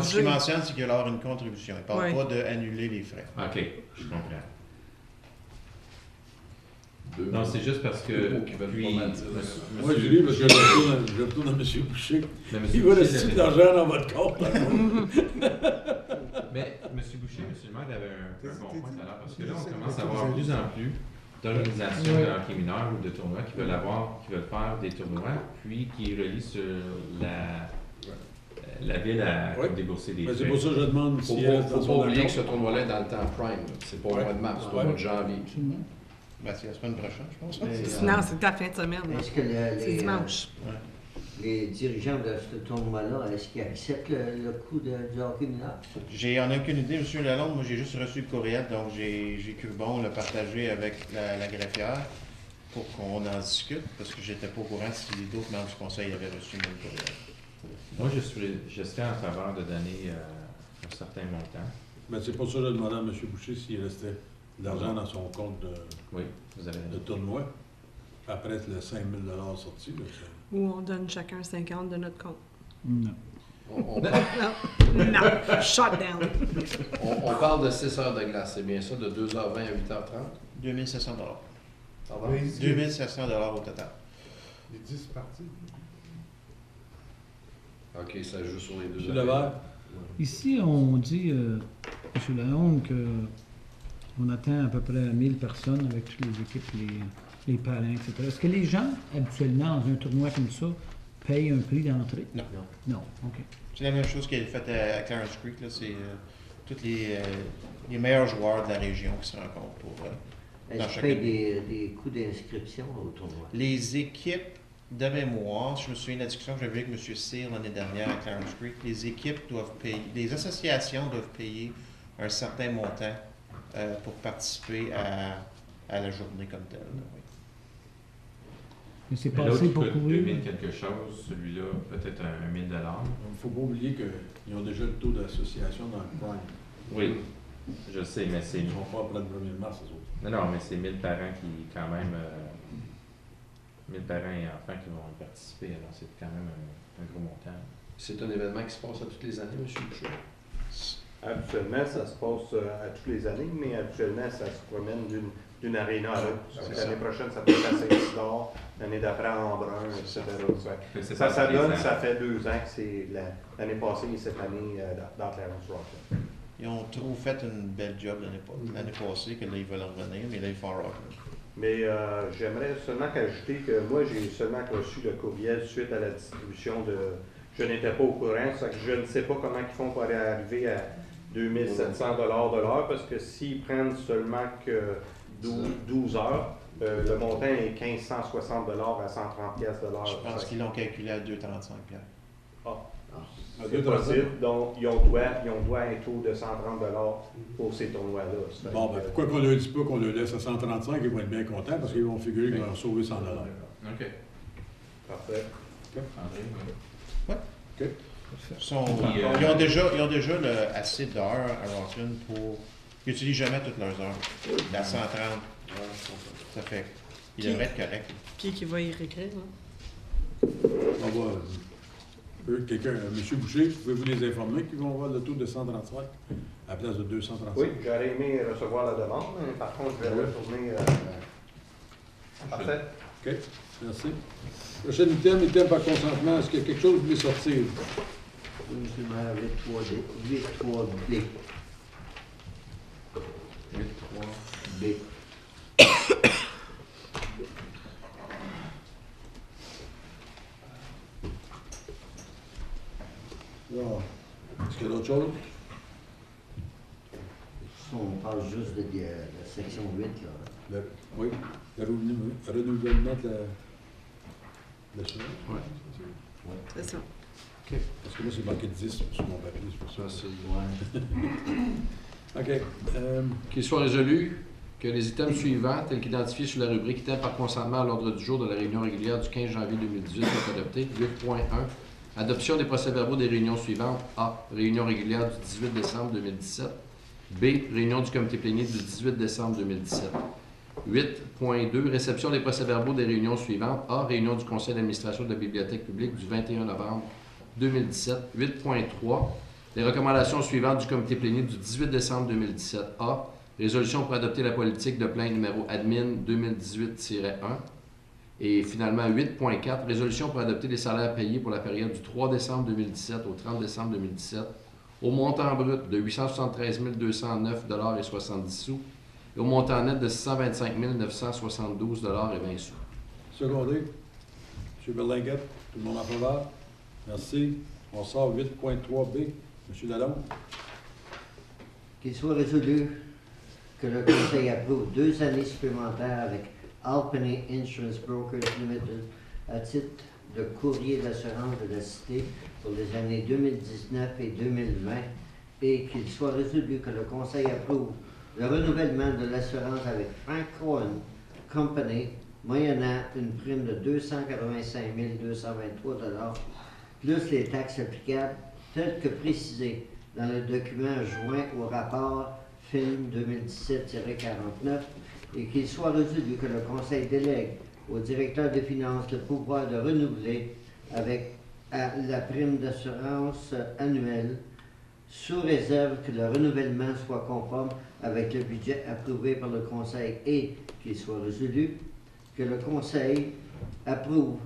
ce qu'il mentionne, c'est qu'il y aura une contribution. Il ne parle pas d'annuler les frais. OK, je comprends. Non, c'est juste parce que. Moi, je lis parce que je retourne à M. Boucher. Il va laisser de l'argent dans votre compte. Mais M. Boucher, M. le maire avait un bon point tout à l'heure, parce que là, on commence à avoir de plus en plus d'organisations de hockey mineur ou de tournois qui veulent faire des tournois, puis qui relient sur la ville à débourser des frais. C'est pour ça que je demande si il ne faut pas oublier que ce tournoi-là est dans le temps prime. C'est pas au mois de mars, c'est au mois de janvier. C'est la semaine prochaine, je pense. Non, c'est la fin de semaine. Est-ce que c'est dimanche. Les dirigeants de ce tournoi-là, est-ce qu'ils acceptent le coût du hockey mineur? J'en ai aucune idée, M. Lalonde. Moi, j'ai juste reçu le courriel, donc j'ai cru bon le partager avec la greffière pour qu'on en discute, parce que j'étais pas au courant si d'autres membres du conseil avaient reçu le courriel. Moi, je serais en faveur de donner un certain montant. Ben, c'est pour ça que je demandais à M. Boucher s'il restait de l'argent dans son compte de tournoi. Après le 5 000 sorti. Ou on donne chacun 50 de notre compte. Non. Non. Shut down. On parle de 6 heures de glace, c'est bien ça, de 2h20 à 8h30? 2 700 Pardon? 2 700 au total. Les 10 parties. OK, ça joue sur les deux. Monsieur Levert? Ici, on dit, M. Lalonde, qu'on atteint à peu près 1000 personnes avec toutes les équipes, les parrains, etc. Est-ce que les gens, habituellement, dans un tournoi comme ça, payent un prix d'entrée? Non. Non, OK. C'est la même chose qui est faite à Clarence Creek. Là. C'est tous les meilleurs joueurs de la région qui se rencontrent pour Est-ce qu'ils payent des coûts d'inscription au tournoi? Les équipes, de mémoire, je me souviens de la discussion que j'avais avec M. Cyr l'année dernière à Clarence Creek, les équipes doivent payer, les associations doivent payer un certain montant pour participer à la journée comme telle. Là, oui. Mais c'est l'autre passé qui pour coûte courir. 2000 quelque chose, celui-là, peut-être un 1000 $. Il ne faut pas oublier qu'ils ont déjà le taux d'association dans le prime. Oui, je sais, mais c'est... Ils ne vont pas après le 1er mars, eux autres. Non, mais c'est 1000 parents qui, quand même... 1000 parents et enfants qui vont y participer, alors c'est quand même un gros montant. C'est un événement qui se passe à toutes les années, M. Boucher? Habituellement, ça se passe à toutes les années, mais habituellement, ça se promène d'une aréna à l'autre. L'année prochaine, ça peut être à Saint-Isidore, l'année d'après à Embrun, etc. Ça fait 2 ans que c'est l'année passée et cette année dans Clarence Rockland. Ils ont trop fait une belle job l'année passée, que là, ils veulent revenir, mais là, ils font Rockland. Mais j'aimerais seulement ajouter que moi, j'ai seulement reçu le courriel suite à la distribution de... Je n'étais pas au courant, ça que je ne sais pas comment ils font pour arriver à 2700 $ de l'heure, parce que s'ils prennent seulement que 12 heures, le montant est 1560 $ à 130 pièces de l'heure. Je pense qu'ils l'ont calculé à 2,35 $. C'est possible. Donc, ils ont droit à un taux de 130 $ pour ces tournois-là. Bon, ben pourquoi qu'on ne leur dit pas qu'on le laisse à 135, ils vont être bien contents parce qu'ils vont figurer qu'ils vont sauver 100 $. OK. Parfait. OK. André, oui. Ouais. OK. Ils ont déjà assez d'heures à Rockland pour... Ils n'utilisent jamais toutes leurs heures. La 130. Ça fait... Ils devraient être corrects. Qui va y réécrire, On va... Quelqu'un, M. Boucher, pouvez-vous les informer qu'ils vont avoir le taux de 135 à la place de 235? Oui, j'aurais aimé recevoir la demande, mais par contre, je vais retourner... Parfait. OK, merci. Prochain item par consentement, est-ce qu'il y a quelque chose que vous voulez sortir? Oui, M. le maire, 8.3B. 8.3B. Bon. Est-ce qu'il y a d'autres choses? On parle juste de la section 8, là. Oui, le renouvellement de l'assurance? Oui. C'est ça. OK. Parce que moi, c'est marqué 10 sur mon papier, c'est pour ça. C'est OK. Qu'il soit résolu que les items suivants, tels qu'identifiés sur la rubrique items par consentement à l'ordre du jour de la réunion régulière du 15 janvier 2018 soient adoptés. 8.1. Adoption des procès-verbaux des réunions suivantes. A. Réunion régulière du 18 décembre 2017. B. Réunion du comité plénier du 18 décembre 2017. 8.2. Réception des procès-verbaux des réunions suivantes. A. Réunion du conseil d'administration de la bibliothèque publique du 21 novembre 2017. 8.3. Les recommandations suivantes du comité plénier du 18 décembre 2017. A. Résolution pour adopter la politique de plainte numéro admin 2018-1. Et finalement, 8.4, résolution pour adopter les salaires payés pour la période du 3 décembre 2017 au 30 décembre 2017 au montant brut de 873 209,70 $ et au montant net de 625 972,20 $. Secondé. M. Berlinguette, tout le monde en faveur? Merci. On sort 8.3B. M. Lalonde. Qu'il soit résolu que le Conseil approuve 2 années supplémentaires avec Albany Insurance Brokers Limited à titre de courrier d'assurance de la Cité pour les années 2019 et 2020 et qu'il soit résolu que le Conseil approuve le renouvellement de l'assurance avec Frank Cohen Company moyennant une prime de 285 223 $ plus les taxes applicables telles que précisées dans le document joint au rapport film 2017-49 et qu'il soit résolu que le Conseil délègue au directeur des finances le pouvoir de renouveler avec la prime d'assurance annuelle sous réserve que le renouvellement soit conforme avec le budget approuvé par le Conseil et qu'il soit résolu que le Conseil approuve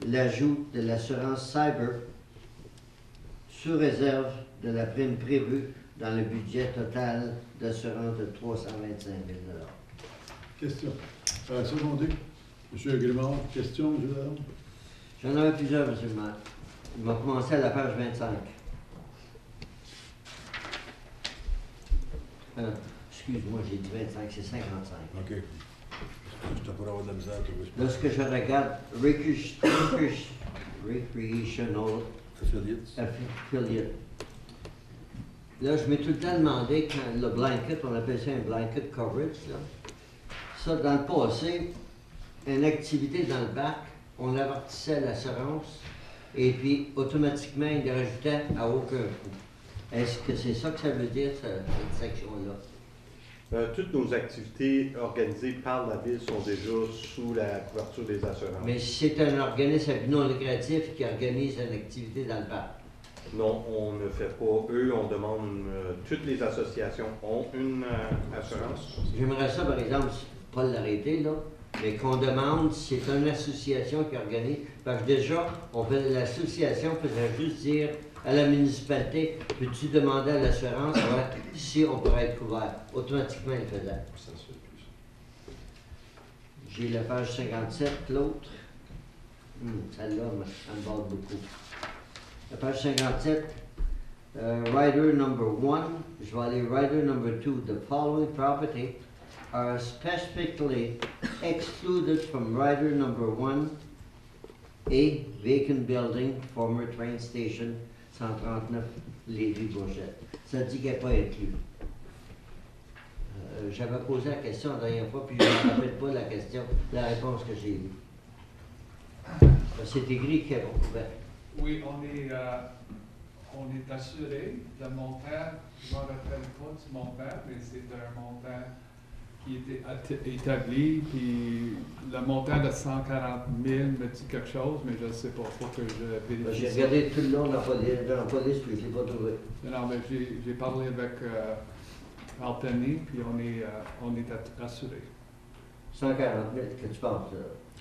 l'ajout de l'assurance cyber sous réserve de la prime prévue dans le budget total d'assurance de 325 000 $. Question. Secondé. M. Grimard, question, M. Lalonde? J'en avais plusieurs, M. le maire. Il m'a commencé à la page 25. Excuse-moi, j'ai dit 25, c'est 55. OK. Je t'ai pas avoir de la misère. Lorsque je regarde Recreational Affiliate, là, je m'ai tout le temps demandé, quand le blanket, on appelle ça un blanket coverage, là. Ça, dans le passé, une activité dans le bac, on l'avertissait à l'assurance et puis automatiquement, il ne rajoutait à aucun coût. Est-ce que c'est ça que ça veut dire, cette section-là? Toutes nos activités organisées par la Ville sont déjà sous la couverture des assurances. Mais si c'est un organisme à but non lucratif qui organise une activité dans le parc? Non, on ne fait pas. Eux, on demande, toutes les associations ont une assurance. J'aimerais ça, par exemple, pas l'arrêter, là, mais qu'on demande si c'est une association qui organise. Parce que déjà, l'association faisait juste dire à la municipalité, peux-tu demander à l'assurance si on pourrait être couvert? Automatiquement, il le faisait. J'ai la page 57, l'autre. Celle-là, elle me barre beaucoup. La page 57, rider number 1, je vais aller rider number 2. The following property are specifically excluded from rider number 1, A, vacant building, former train station, 139 Lévis-Bourget. Ça dit qu'elle n'est pas inclue. J'avais posé la question la dernière fois, puis je ne me rappelle pas la réponse que j'ai eue. C'est écrit qu'elle est couverte. Oui, on est assuré. Le montant, je ne me rappelle pas du montant, mais c'est un montant qui était établi, puis le montant de 140 000 me dit quelque chose, mais je ne sais pas, il faut que je vérifie. J'ai regardé tout le long de la police, puis je ne l'ai pas trouvé. Non, mais j'ai parlé avec Altany, puis on est assuré. 140 000, que tu penses?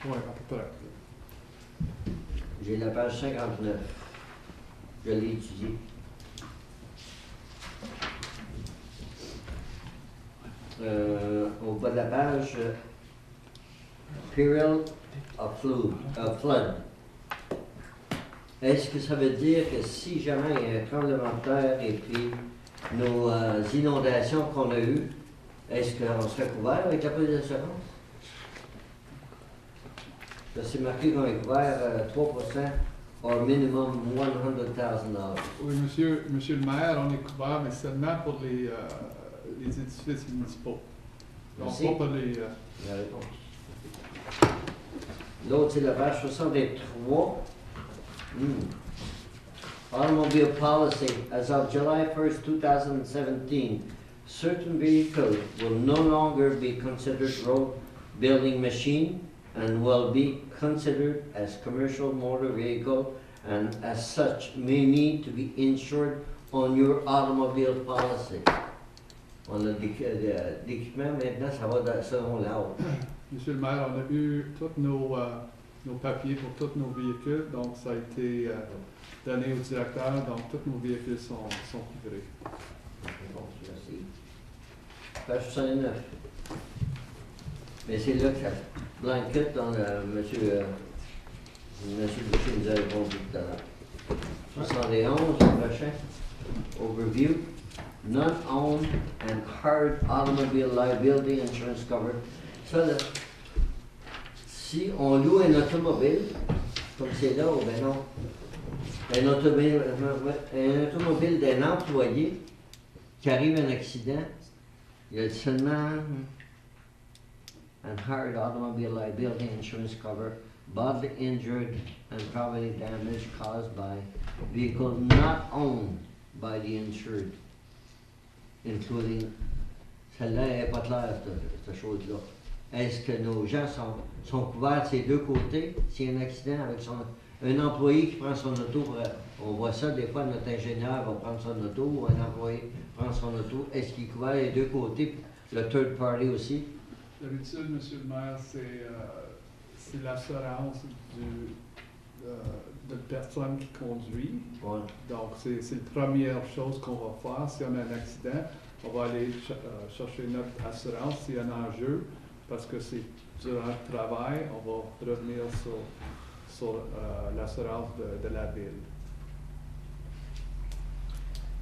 Oui, à peu près. J'ai la page 59. Je l'ai étudiée. Au bas de la page, peril of flood. Est-ce que ça veut dire que si jamais il y a un tremblement de terre et puis nos inondations qu'on a eues, est-ce qu'on serait couvert avec la police d'assurance? C'est marqué qu'on est couvert 3% or minimum $100,000. Oui, monsieur le maire, on est couvert, mais seulement pour les édifices municipaux. Donc, pas pour les... La réponse. L'autre, c'est la page 63. Automobile policy. As of July 1st, 2017, certain vehicles will no longer be considered road building machine and will be considered as commercial motor vehicle and as such may need to be insured on your automobile policy. On a l'équipement maintenant, ça va selon l'âge. Monsieur le maire, on a eu tous nos papiers pour tous nos véhicules, donc ça a été donné au directeur, donc tous nos véhicules sont couvrés. Merci. Page 69. Mais c'est là que ça blanquette dans monsieur Boucher nous a répondu tout à l'heure. 71, le prochain. Overview. Non-owned and hard automobile liability insurance cover. Ça, là, si on loue un automobile, comme c'est là, ou ben non, un automobile d'un employé qui arrive à un accident, il y a seulement and hard automobile liability insurance cover, bodily injured and property damage caused by vehicle not owned by the insured, including, celle-là n'est pas claire, cette chose-là. Est-ce que nos gens sont couverts de ces deux côtés s'il y a un accident avec un employé qui prend son auto? On voit ça, des fois, notre ingénieur va prendre son auto ou un employé prend son auto. Est-ce qu'il est couvert des deux côtés, le third party aussi? D'habitude, monsieur le maire, c'est l'assurance de personne qui conduit. Ouais. Donc, c'est la première chose qu'on va faire. Si on a un accident, on va aller chercher notre assurance s'il y a un enjeu, parce que c'est durant le travail, on va revenir sur l'assurance de la ville.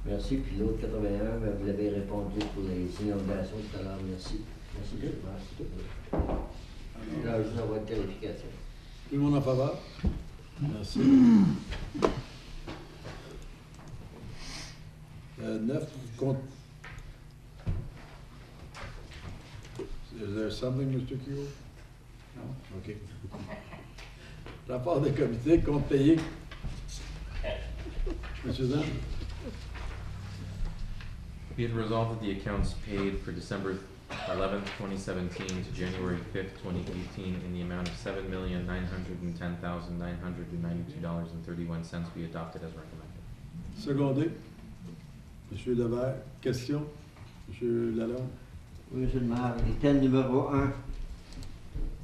Merci. Puis l'autre 81, ben, vous l'avez répondu pour les inondations tout à l'heure. Merci. Merci. Là, je vous envoie une qualification. Tout le monde en faveur? Merci. 9, compte. Is there something, Mr. Kyo? Non? OK. Rapport des comités, compte payé. Monsieur Zan? Be it resolved that the accounts paid for December 11th, 2017 to January 5th, 2018 in the amount of $7,910,992.31 be adopted as recommended. Secondé. Monsieur Levert, question? Monsieur Lalonde? Oui, Monsieur le maire. Item numéro 1,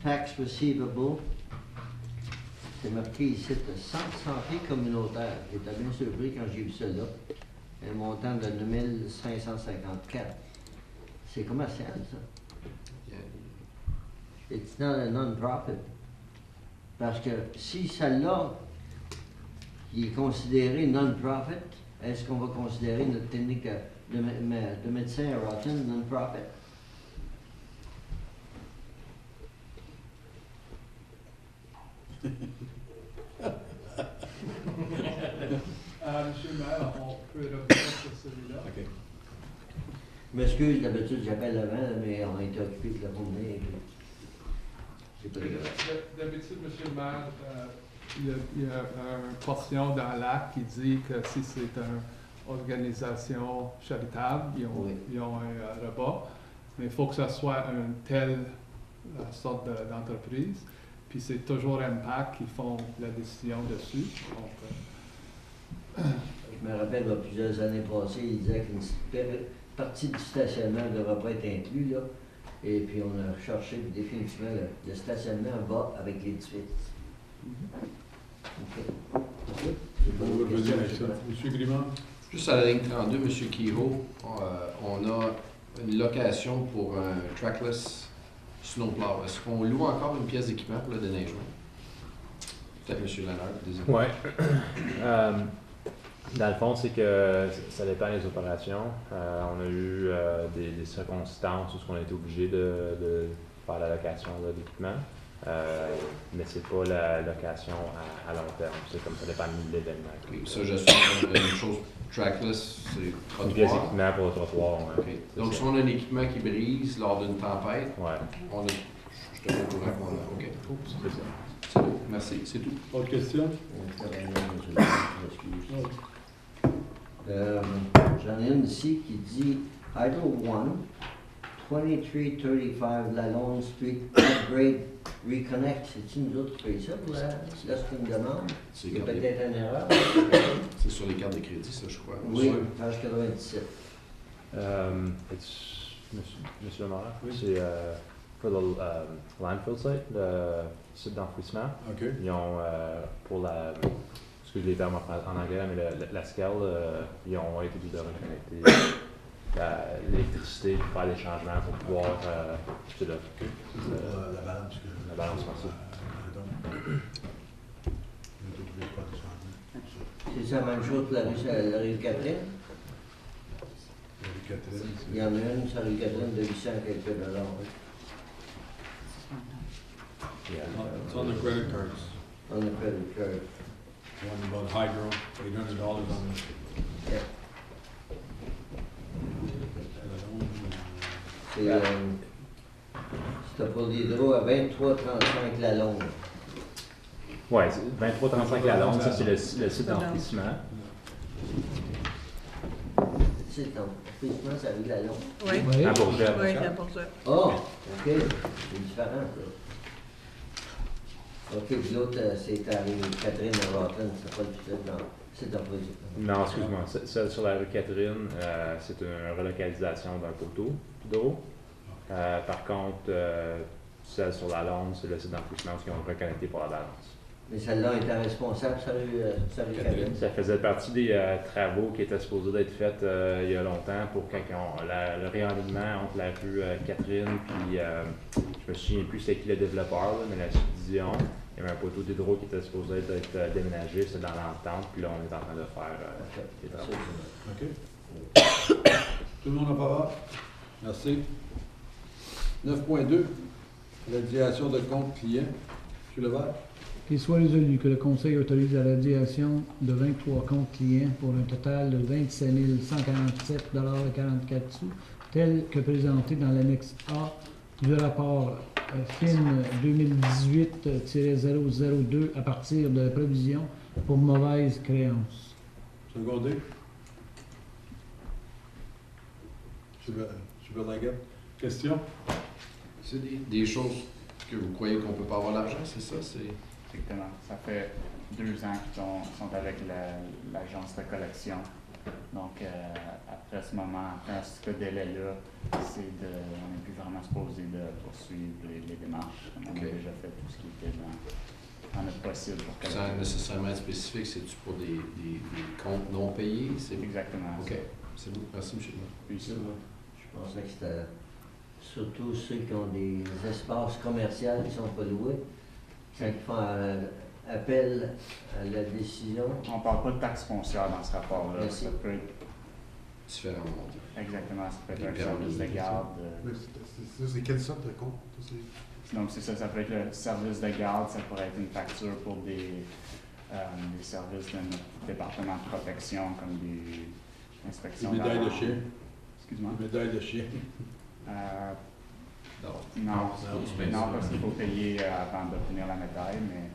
tax receivable. C'est marqué ici de santé communautaire. J'étais bien surpris quand j'ai vu ça là. Un montant de 9 554. C'est commercial, ça. It's not a non-profit. Parce que si celle-là, qui est considérée non-profit, est-ce qu'on va considérer notre technique de médecin à Rockton non-profit? Monsieur le maire, on peut revenir sur celui-là. OK. Je m'excuse, d'habitude j'appelle avant, mais on a été occupé de la journée. C'est pas grave. D'habitude, monsieur le maire, il y a une portion dans l'acte qui dit que si c'est une organisation charitable, ils ont un repas, mais il faut que ce soit une telle sorte d'entreprise. Puis c'est toujours Impact qui font la décision dessus. Donc, je me rappelle, il y a plusieurs années passées, il disait qu'une partie du stationnement ne devrait pas être inclus, là. Et puis on a cherché définitivement le stationnement va avec l'édifice. OK. On va revenir avec ça. Monsieur Grimard? Juste à la ligne 32, M. Kehoe, on a une location pour un trackless snowplow. Est-ce qu'on loue encore une pièce d'équipement pour le déneigement? Peut-être M. Lennard, désolé. Oui. Dans le fond, c'est que ça dépend des opérations. On a eu des circonstances où on a été obligé de faire la location d'équipement, mais c'est pas la location à long terme. C'est comme ça dépend de l'événement. Oui, ça, j'assume que la même chose. Trackless, c'est trottoir. Une pièce d'équipement pour le trottoir. Ouais. Okay. Donc, si on a un équipement qui brise lors d'une tempête, on a, je te comprends qu'on a. OK. C'est ça. C'est bon. Merci, c'est tout. Autre question? J'en ai une ici qui dit Item 1, 2335 Lalonde Street Upgrade Reconnect. C'est-tu nous autres qui payons ça pour là, c'est une demande? Il y a peut-être une erreur. C'est sur les cartes de crédit, ça, je crois. Oui, page 97. Monsieur le maire, c'est pour le landfill site, le site d'enfouissement. OK. Ils ont, pour la, excusez les termes en anglais, mais la scale, ils ont été obligés de reconnecter l'électricité pour faire des changements pour pouvoir, c'est là. La balance. La balance foncière. C'est la même chose pour la rue Catherine? Il y en a une sur la rue Catherine de 800 quelques dollars. It's on the credit cards. On the credit card. One about hydro, $800 on it. Yeah. C'est pour l'hydro à 23,35 la longue. Oui, 23,35 la longue, ça c'est le site d'enfouissement. Le site d'enfouissement, ça veut la longue. Oui. À Bourget. Oui, à Bourget. Oh, OK. C'est différent, ça. OK, puis l'autre, c'est à rue Catherine de Rotten, c'est pas le site d'enfouissement. Non, excuse-moi. Celle sur la rue Catherine, c'est une relocalisation d'un poteau d'eau. Par contre, celle sur la Londe, c'est le site d'enfouissement qui ont reconnecté pour la balance. Mais celle-là était responsable, salut Catherine. Ça faisait partie des travaux qui étaient supposés d'être faits il y a longtemps pour quand le réalignement entre la rue Catherine puis je me souviens plus c'est qui le développeur, là, mais la subdivision. Il y avait un poteau d'hydro qui était supposé être déménagé, c'est dans l'entente, puis là on est en train de faire les travaux. OK. Tout le monde en faveur? Merci. 9.2, la radiation de compte client. M. Levert. Qu'il soit résolu que le Conseil autorise la radiation de 23 comptes clients pour un total de 27 147,44 $, tel que présenté dans l'annexe A du rapport FIN 2018-002 à partir de la provision pour mauvaise créance. Secondé. M. Berlinguet. Question? C'est des choses que vous croyez qu'on ne peut pas avoir l'argent, c'est ça? Exactement. Ça fait 2 ans qu'ils sont avec l'agence de collection. Donc, après ce moment, après ce délai-là, on n'est plus vraiment supposé de poursuivre les démarches. On a déjà fait tout ce qui était dans notre possible pour que. Sans nécessairement être spécifique, c'est-tu pour des comptes non payés? Exactement. OK. C'est bon. Merci, M. Oui, je pensais que c'était surtout ceux qui ont des espaces commerciaux qui ne sont pas loués. Quand ils font appel à la décision. On ne parle pas de taxe foncière dans ce rapport-là. Merci. Ça peut être différent. Exactement, ça peut être un service de garde. C'est quelle sorte de compte? Donc c'est ça, ça peut être le service de garde, ça pourrait être une facture pour des services de notre département de protection, comme des inspections. Des médailles de chien. Excuse-moi. Des médailles de chien. Non, parce qu'il faut payer avant d'obtenir la médaille, mais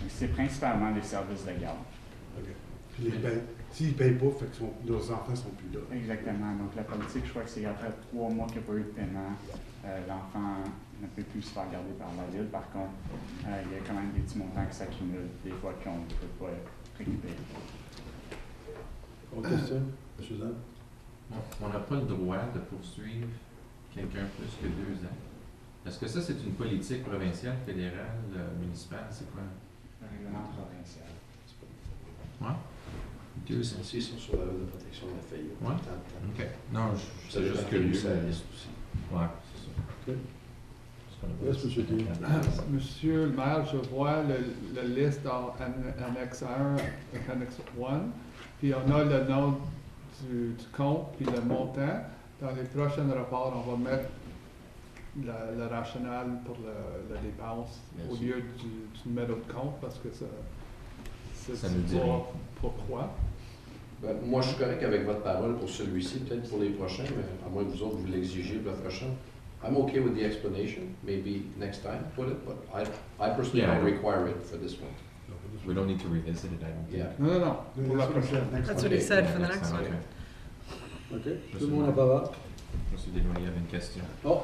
c'est principalement des services de garde. Puis s'ils ne payent pas, fait que leurs enfants ne sont plus là. Exactement. Donc la politique, je crois que c'est après 3 mois qu'il n'y a pas eu de paiement, l'enfant ne peut plus se faire garder par la ville. Par contre, il y a quand même des petits montants qui s'accumulent, des fois qu'on ne peut pas récupérer. Autre question, M. Zan? On n'a pas le droit de poursuivre quelqu'un plus que 2 ans. Est-ce que ça, c'est une politique provinciale, fédérale, municipale? C'est quoi? Un règlement provincial. Ouais. 2 ans. Ils sont sur la loi de protection de la faillite. Ouais. OK. Non, c'est juste que lui, ça liste aussi. Ouais, c'est ça. OK. Yes, M. Kelly. Monsieur le maire, je vois la liste dans annexe 1 et annexe 1, puis on a le nom du compte puis le montant. Dans les prochains rapports, on va mettre le rationale pour la dépense au lieu du numéro de compte parce que ça nous dit rien. Pourquoi? Ben, moi, je suis correct avec votre parole pour celui-ci, peut-être pour les prochains, mais à moins que vous autres, vous l'exigez pour la prochaine. I'm okay with the explanation. Maybe next time put it, but I personally don't require it for this one. We don't need to revisit it, I don't think. Yeah. Non. Pour la prochaine. That's what he said for the next one. OK. Tout le monde en faveur? M. Desnoyers avait une question. Oh!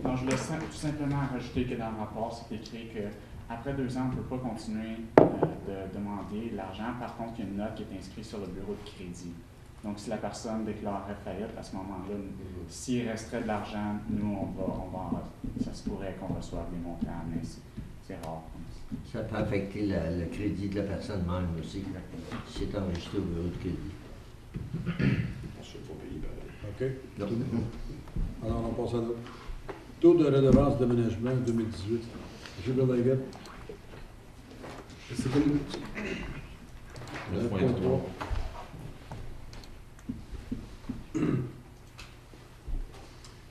Non, je voulais tout simplement rajouter que dans le rapport, c'est écrit qu'après 2 ans, on ne peut pas continuer de demander l'argent. Par contre, il y a une note qui est inscrite sur le bureau de crédit. Donc, si la personne déclarerait faillite, à ce moment-là, s'il resterait de l'argent, nous, ça se pourrait qu'on reçoive des montants, mais c'est rare. Ça peut affecter le crédit de la personne même aussi, si c'est enregistré au bureau de crédit. OK. Alors, on passe à l'autre. Taux de redevance d'aménagement 2018. M. Berlinguet. C'est comme 9.3.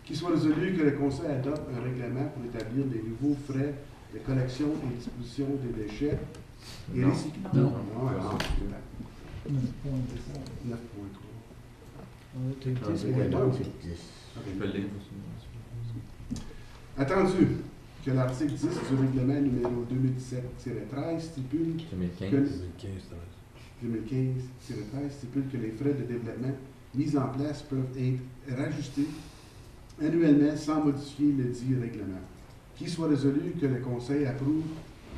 Qu'il soit résolu que le Conseil adopte un règlement pour établir des nouveaux frais de collection et disposition des déchets et recyclage. Non. 9.3. Attendu que l'article 10 du règlement numéro 2017-13 stipule 2015-13 stipule que les frais de développement mis en place peuvent être rajustés annuellement sans modifier le dit règlement. Qu'il soit résolu que le Conseil approuve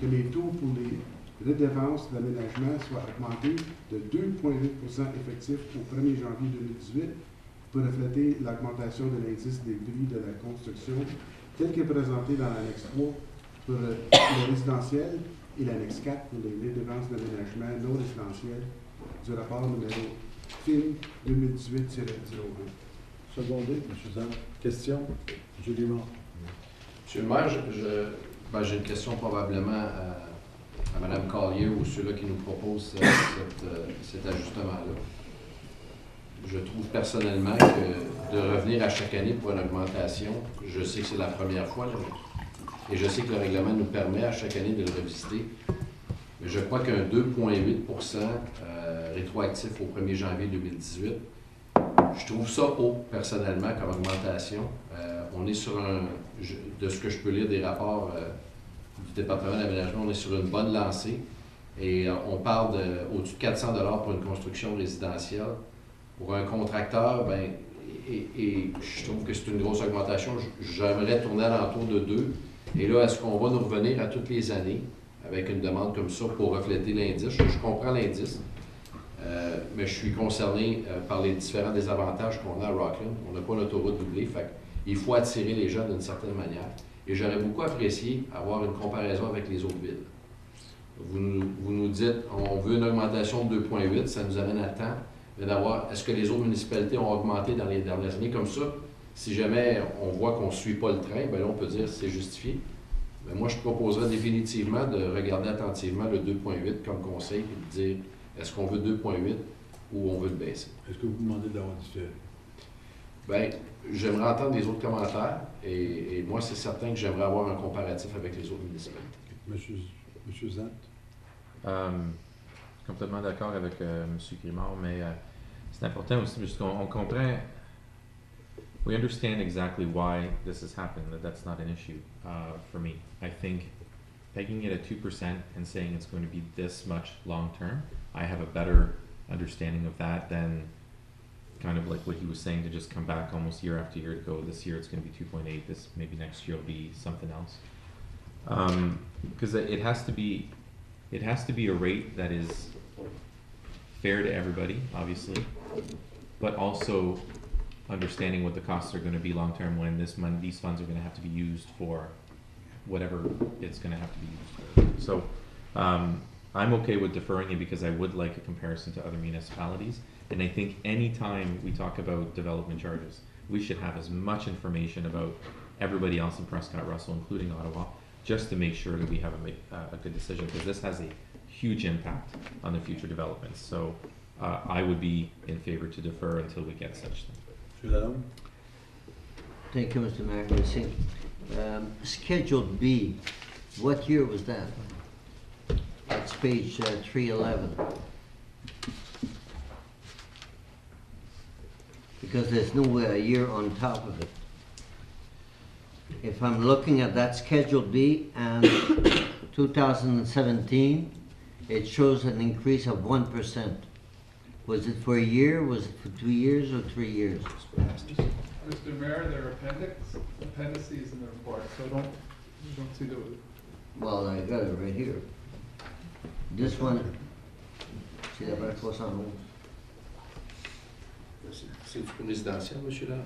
que les taux pour les redevances d'aménagement soient augmentés de 2,8% effectif au 1er janvier 2018 pour refléter l'augmentation de l'indice des prix de la construction tel que présenté dans l'annexe 3 pour le résidentiel et l'annexe 4 pour les dépenses d'aménagement non résidentielles du rapport numéro FIM 2018-01. Secondé, M. Zan. Question? M. Limard. Monsieur le maire, j'ai une question probablement à Mme Collier ou ceux-là qui nous proposent cet ajustement-là. Je trouve personnellement que de revenir à chaque année pour une augmentation, je sais que c'est la première fois, là, et je sais que le règlement nous permet à chaque année de le revisiter, mais je crois qu'un 2,8 rétroactif au 1er janvier 2018, je trouve ça haut personnellement comme augmentation. On est sur de ce que je peux lire des rapports du département de l'aménagement, on est sur une bonne lancée et on parle au-dessus de 400 $ pour une construction résidentielle. Pour un contracteur, et je trouve que c'est une grosse augmentation. J'aimerais tourner à l'entour de 2. Et là, est-ce qu'on va nous revenir à toutes les années avec une demande comme ça pour refléter l'indice? Je comprends l'indice, mais je suis concerné par les différents désavantages qu'on a à Rockland. On n'a pas l'autoroute doublée, fait il faut attirer les gens d'une certaine manière. Et j'aurais beaucoup apprécié avoir une comparaison avec les autres villes. Vous nous dites, on veut une augmentation de 2,8, ça nous amène à temps. Mais d'avoir, est-ce que les autres municipalités ont augmenté dans les dernières années comme ça? Si jamais on voit qu'on ne suit pas le train, bien là, on peut dire que c'est justifié. Mais moi, je proposerais définitivement de regarder attentivement le 2,8 comme conseil et de dire, est-ce qu'on veut 2,8 ou on veut le baisser? Est-ce que vous demandez d'avoir différé? Bien, j'aimerais entendre les autres commentaires et moi, c'est certain que j'aimerais avoir un comparatif avec les autres municipalités. Monsieur Zant? Complètement d'accord avec M. Grimard, mais c'est important aussi parce qu'on comprend, we understand exactly why this has happened, that's not an issue for me. I think pegging it at 2% and saying it's going to be this much long term, I have a better understanding of that than kind of like what he was saying to just come back almost year after year to go, this year it's going to be 2.8, this maybe next year will be something else. Because it has to be a rate that is fair to everybody, obviously, but also understanding what the costs are going to be long term when these funds are going to have to be used for whatever it's going to have to be used for. So I'm okay with deferring it because I would like a comparison to other municipalities. And I think any time we talk about development charges, we should have as much information about everybody else in Prescott Russell, including Ottawa, just to make sure that we have a good decision, because this has a huge impact on the future developments. So I would be in favor to defer until we get such thing. Thank you, Mr. Mayor. Schedule B, what year was that? That's page 311. Because there's no year on top of it. If I'm looking at that Schedule B and 2017, it shows an increase of 1%. Was it for a year, was it for 2 years or 3 years? Mr. Mayor, there are appendices in the report, so you don't see the... Well, I got it right here. This one, c'est la page 71. C'est du résidentiel, monsieur là?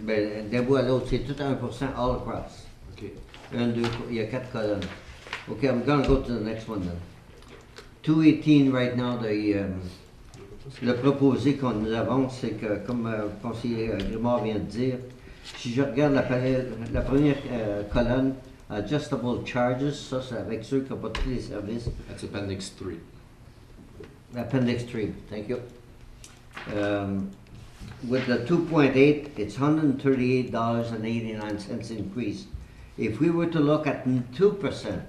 Ben, d'un bout à l'autre, c'est tout à 1% all across. Okay. 1, 2, il y a 4 colonnes. Okay, I'm going to go to the next one then. 218 right now, le proposé qu'on nous avance, c'est que, comme le conseiller Grimard vient de dire, si je regarde la première colonne, adjustable charges, ça c'est avec ceux qui n'ont pas tous les services. That's Appendix 3. Appendix 3, thank you. With the 2.8, it's $138.89 increase. If we were to look at 2%, it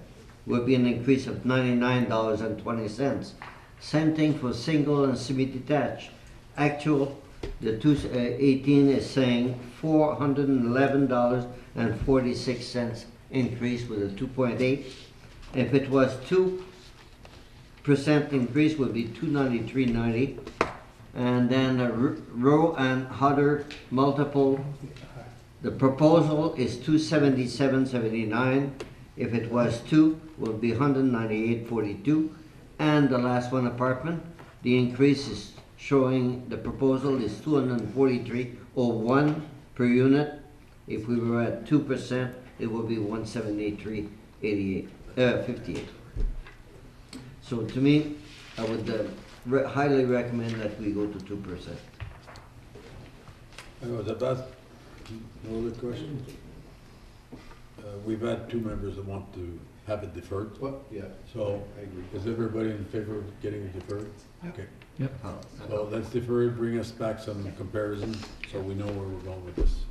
would be an increase of $99.20. Same thing for single and semi-detached. Actual, the 218 is saying $411.46 increase with a 2.8. If it was 2% increase, would be $293.90. And then a row and other multiple, the proposal is $277.79. If it was 2, would be $198.42. And the last one, apartment, the increase is showing the proposal is $243.01 per unit. If we were at 2%, it would be $173.58. So to me, I would highly recommend that we go to 2%. No other questions? We've had two members that want to have it deferred. Well, yeah. So, I agree. is everybody in favor of getting it deferred? Okay. Yep. So let's defer it, bring us back some comparison, so we know where we're going with this.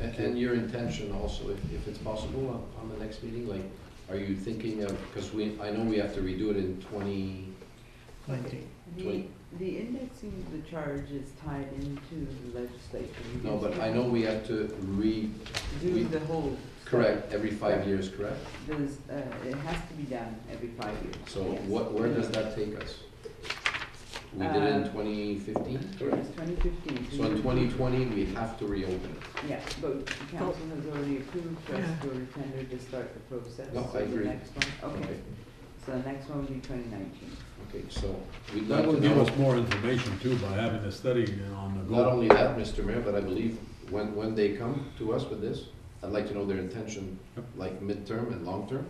And your intention also, if it's possible, on the next meeting, like, are you thinking of, because I know we have to redo it in 2019. The indexing of the charge is tied into the legislation. No, but I know we have to do the whole. Correct, every 5 years, correct? It has to be done every 5 years. So yes. where does that take us? We did it in 2015, Yes, correct? 2015. So in 2020, we have to reopen it. Yeah, but the council has already approved for us to tender to start the process. No, So I agree. The next one, okay. So the next one will be 2019. Okay, so we'd That like will to give know. us more information too, by having a study on the go. Not only that, Mr. Mayor, but I believe when they come to us with this, I'd like to know their intention, like midterm and long term.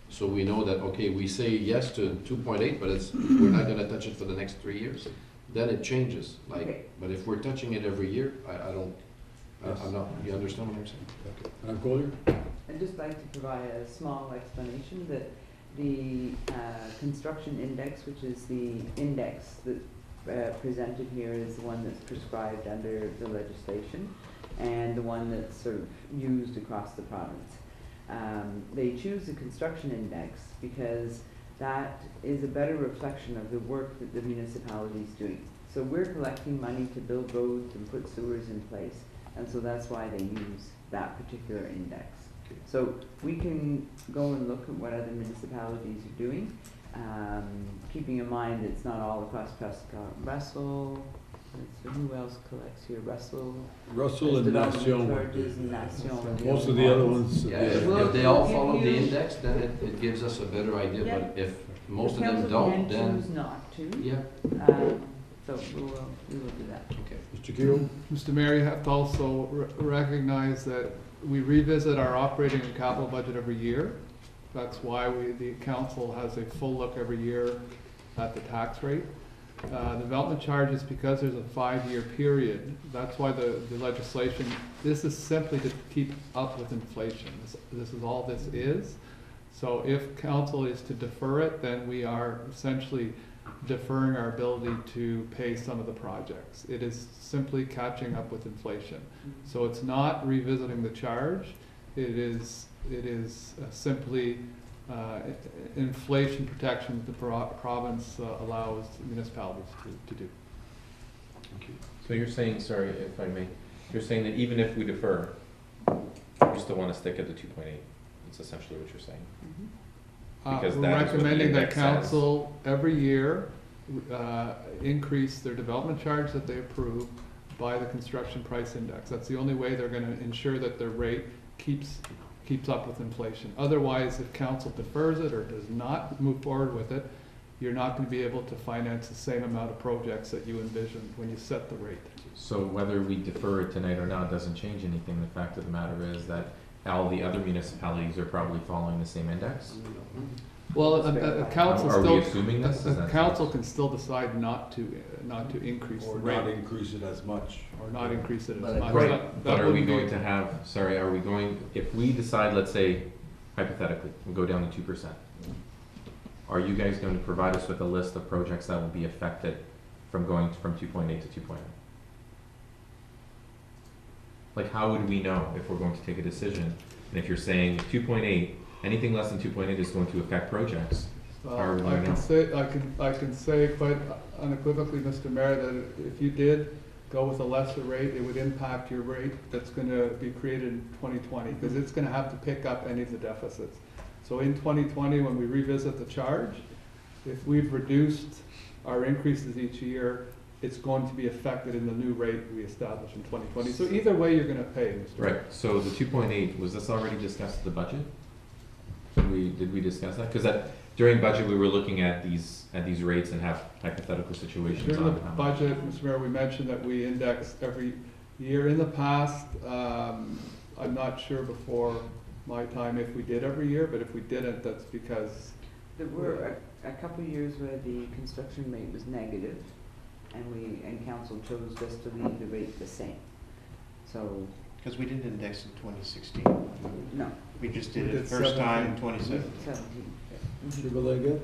So we know that, okay, we say yes to 2.8, but we're not gonna touch it for the next 3 years. Then it changes, Okay. but if we're touching it every year, I'm not, you understand what I'm saying? Madam Collier? I'd just like to provide a small explanation that the construction index, which is the index that presented here, is the one that's prescribed under the legislation and the one that's sort of used across the province. They choose the construction index because that is a better reflection of the work that the municipality is doing. So we're collecting money to build roads and put sewers in place, and so that's why they use that particular index. So we can go and look at what other municipalities are doing, keeping in mind it's not all across Prescott. Russell, who else collects here? Russell And Development Nation. Charges and Nation. Most of the other ones. Yeah, if they all follow the index, then it gives us a better idea, but if most of them don't, then. Choose not to. Yeah. So we will do that. Okay. Mr. Kiro? Mr. Mayor, you have to also recognize that we revisit our operating and capital budget every year. That's why the council has a full look every year at the tax rate. Development charges, because there's a 5-year period, that's why the legislation, this is simply to keep up with inflation. This is all this is. So if council is to defer it, then we are essentially deferring our ability to pay some of the projects. It is simply catching up with inflation. So it's not revisiting the charge. It is simply inflation protection that the province allows municipalities to do. Okay. So you're saying, sorry if I may, you're saying that even if we defer, you still want to stick at the 2.8. That's essentially what you're saying. Because we're that is what the recommending that index council every year increase their development charge that they approve by the construction price index. That's the only way they're going to ensure that their rate keeps up with inflation. Otherwise, if council defers it or does not move forward with it, you're not going to be able to finance the same amount of projects that you envisioned when you set the rate. So whether we defer it tonight or not doesn't change anything. The fact of the matter is that all the other municipalities are probably following the same index. Well, a council Are still, we assuming this? a council can still decide not to increase the Or rate. not increase it as much. Or not increase it as But much. Right, but are we wouldn't be- going to have, sorry, are we going, if we decide, let's say, hypothetically, we go down to 2%, are you guys going to provide us with a list of projects that will be affected from going from 2.8 to 2.0? Like, how would we know if we're going to take a decision? And if you're saying 2.8, anything less than 2.8 is going to affect projects, how are we going to know? I can say quite unequivocally, Mr. Mayor, that if you did go with a lesser rate, it would impact your rate that's going to be created in 2020, because it's going to have to pick up any of the deficits. So in 2020, when we revisit the charge, if we've reduced our increases each year, it's going to be affected in the new rate we establish in 2020. So either way, you're going to pay, Mr. Mayor. Right, so the 2.8, was this already discussed at the budget? Did we discuss that? Because during budget, we were looking at these rates and have hypothetical situations During on the how much. budget, Mr. Mayor, we mentioned that we index every year. In the past, I'm not sure before my time if we did every year, but if we didn't, that's because There were a couple of years where the construction rate was negative, and council chose just to leave the rate the same. So. Because we didn't index in 2016. No. We just did it first time in 2017. Mr. Belaga?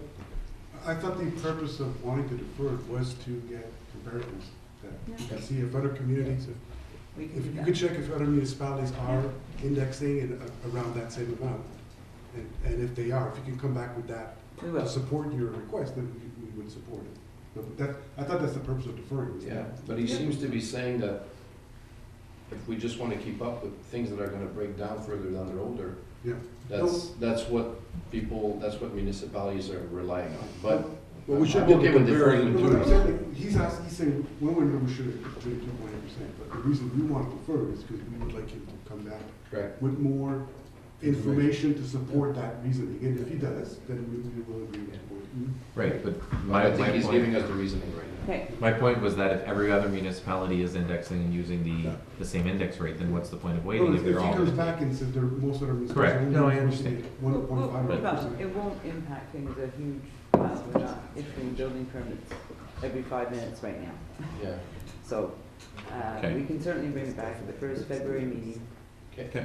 I thought the purpose of wanting to defer it was to get comparisons, that you can see if other communities, if you could check if other municipalities are indexing it around that same amount. And if they are, if you can come back with that to support your request, then we would support it. But I thought that's the purpose of deferring. Yeah, but he seems to be saying that if we just want to keep up with things that are going to break down further down the road, that's what municipalities are relying on. But we should be okay with deferring too. He's saying when we should do 2.8%, but the reason we want to defer is because we would like him to come back with more information to support that reasoning. And if he does, then we will agree with it. Right, but I think he's giving us the reasoning right now. Okay. My point was that if every other municipality is indexing and using the same index rate, then what's the point of waiting if he they're all... comes back and says most of them Correct. No, I understand. 1.5%. It won't impact things a huge amount. We're not issuing building permits every 5 minutes right now. Yeah. So we can certainly bring it back to the first February meeting.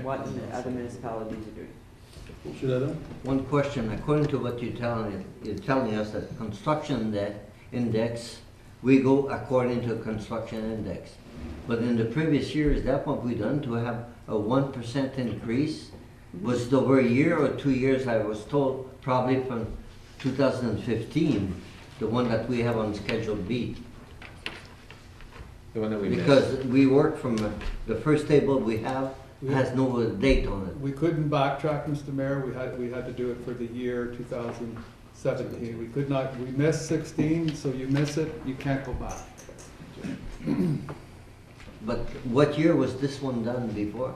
What the other municipalities are doing. One question, according to what you're telling us that construction index, we go according to construction index. But in the previous years, that's what we done to have a 1% increase. Was it over a year or 2 years? I was told probably from 2015, the one that we have on Schedule B. The one that we because we work from the first table we have. Has no date on it. We couldn't backtrack, Mr. Mayor. We had to do it for the year 2017. We could not. We missed 16, so you miss it, you can't go back. But what year was this one done before?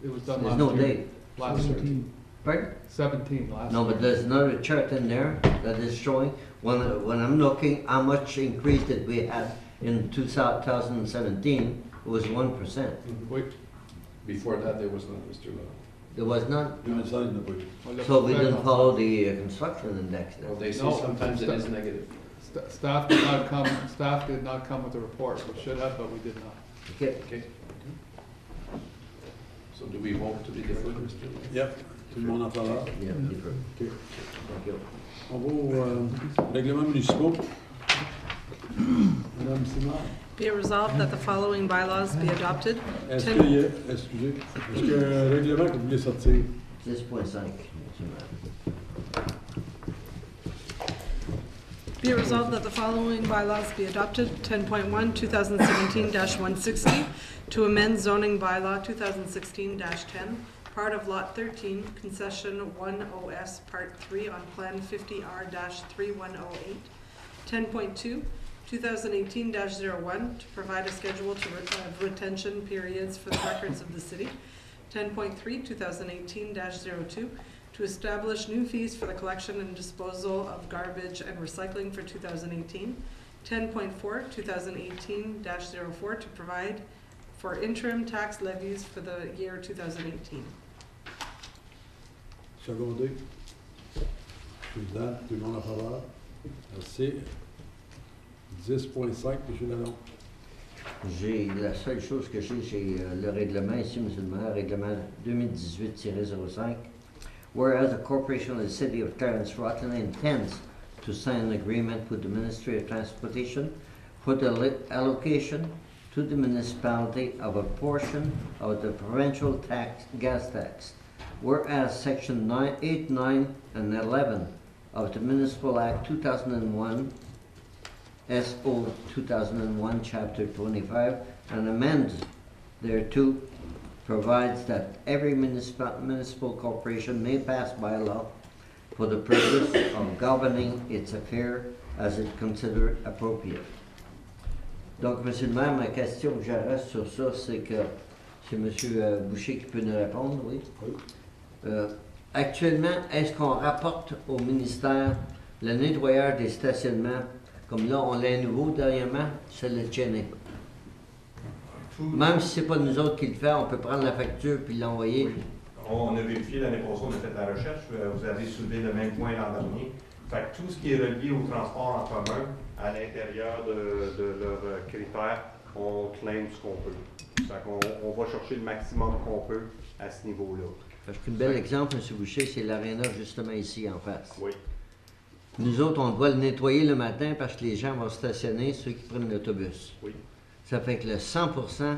It was done last year. There's no date. Last year. Pardon? 17 last year. No, but there's another chart in there that is showing when I'm looking how much increase that we had in 2017. It was 1%. Wait. Before that, there was none, Mr. Lowe. There was none? Well, So we didn't follow the construction index then? Well, they say sometimes it is negative. Staff did not come with a report. We should have, but we did not. Okay. So do we vote to be deferred, Mr. Lowe? Yep. Tout le monde en parlera? Yeah, deferred. Okay. Thank you. On va au règlement municipal. Madame Simard. Be it resolved that the following bylaws be adopted. Est-ce que un règlement que vous voulez sortir? 10.5. Be it resolved that the following bylaws be adopted. 10.1, 2017-160, to amend zoning bylaw 2016-10, part of Lot 13, Concession 1OS, Part 3 on Plan 50R-3108. 10.2, 2018-01, to provide a schedule of retention periods for the records of the city. 10.3, 2018-02, to establish new fees for the collection and disposal of garbage and recycling for 2018. 10.4, 2018-04, to provide for interim tax levies for the year 2018. Secondé. Président, tout le monde en faveur? Merci. 10.5, M. Lalonde. La seule chose que j'ai, c'est le règlement ici, M. le maire, règlement 2018-05. Whereas the corporation of the city of Clarence Rockland intends to sign an agreement with the Ministry of Transportation for the allocation to the municipality of a portion of the provincial gas tax. Whereas Section 8, 9, and 11 of the Municipal Act 2001 SO 2001, Chapter 25, and amends thereto provides that every municipal corporation may pass by law for the purpose of governing its affairs as it considers appropriate. Donc, M. le maire, ma question que j'aurais sur ça, c'est que c'est M. Boucher qui peut nous répondre, oui? Actuellement, est-ce qu'on rapporte au ministère le nettoyeur des stationnements? Comme là, on l'a un nouveau dernièrement, c'est le Cheney. Même si ce n'est pas nous autres qui le faisons, on peut prendre la facture puis l'envoyer. Oui. On a vérifié l'année passée, on a fait la recherche. Vous avez soulevé le même point l'an dernier. Fait que tout ce qui est relié au transport en commun, à l'intérieur de leurs critères, on claim ce qu'on peut. Fait qu'on on va chercher le maximum qu'on peut à ce niveau-là. Parce qu'un bel exemple, M. Boucher, c'est l'aréna justement ici en face. Oui. Nous autres, on doit le nettoyer le matin parce que les gens vont stationner, ceux qui prennent l'autobus. Oui. Ça fait que le 100%,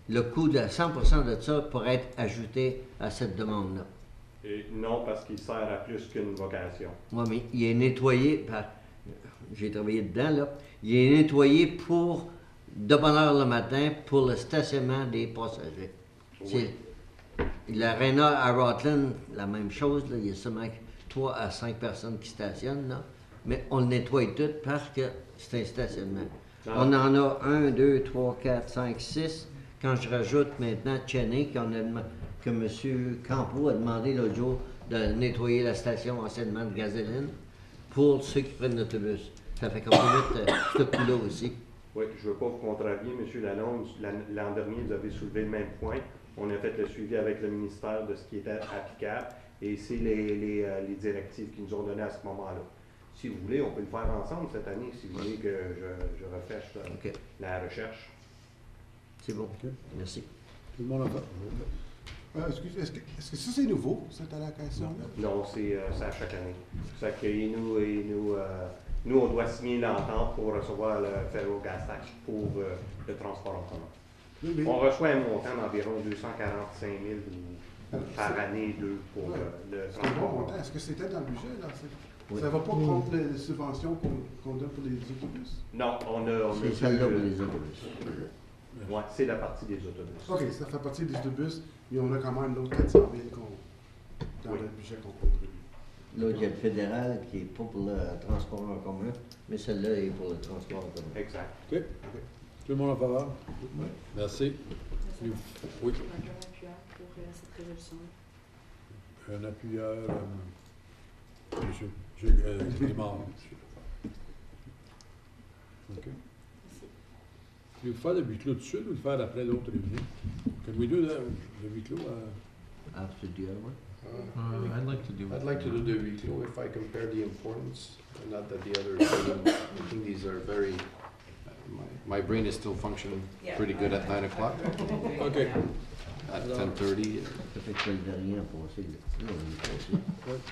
le coût de 100% de ça pourrait être ajouté à cette demande-là. Et non, parce qu'il sert à plus qu'une vocation. Oui, mais il est nettoyé, j'ai travaillé dedans, là, il est nettoyé pour, de bonne heure le matin, pour le stationnement des passagers. Oui. L'aréna à Rutland, la même chose, là, il y a seulement 3 à 5 personnes qui stationnent, là, mais on le nettoie tout parce que c'est un stationnement. Non. On en a 1, 2, 3, 4, 5, 6. Quand je rajoute maintenant Cheney, que M. Campo a demandé l'autre jour de nettoyer la station anciennement de gasoline pour ceux qui prennent l'autobus. Ça fait qu'on peut mettre ce coup-là aussi. Oui, je ne veux pas vous contrarier, M. Lalonde. L'an dernier, vous avez soulevé le même point. On a fait le suivi avec le ministère de ce qui était applicable et c'est les directives qu'ils nous ont données à ce moment-là. Si vous voulez, on peut le faire ensemble cette année, si vous voulez que je refèche la recherche. C'est bon. Merci. Tout le monde en parle. Est-ce que ça, c'est nouveau, cette allocation-là? Non, c'est à chaque année. Ça fait que nous, on doit signer l'entente pour recevoir le Federal Gas Tax pour le transport en commun. Oui, mais... On reçoit un montant d'environ 245 000 par année pour le transport. Bon montant. Est-ce que c'était dans le budget, là? Oui. Ça ne va pas contre les subventions qu'on donne pour les autobus? Non, on a c'est celle-là pour les autobus. Oui, c'est la partie des autobus. OK, ça fait partie des autobus, mais on a quand même l'autre 400 000 dans le budget qu'on contribue. L'autre, il y a le fédéral qui n'est pas pour le transport en commun, mais celle-là est pour le transport en commun. Exact. OK. Tout le monde en faveur? Oui. Merci. Oui. Un appuyeur pour cette résolution. Un appuyeur, monsieur. Clément. OK. Vous faire le huis clos tout de suite ou le faire après l'autre réunion? Can we do that, le huis clos? After the other one? I'd like to do it. I'd like to do the huis clos if I compare the importance, and not that the others. I think these are very. My brain is still functioning pretty good at 9 o'clock. Okay. At 10:30. Ça fait que le dernier a passé. Non, il est passé.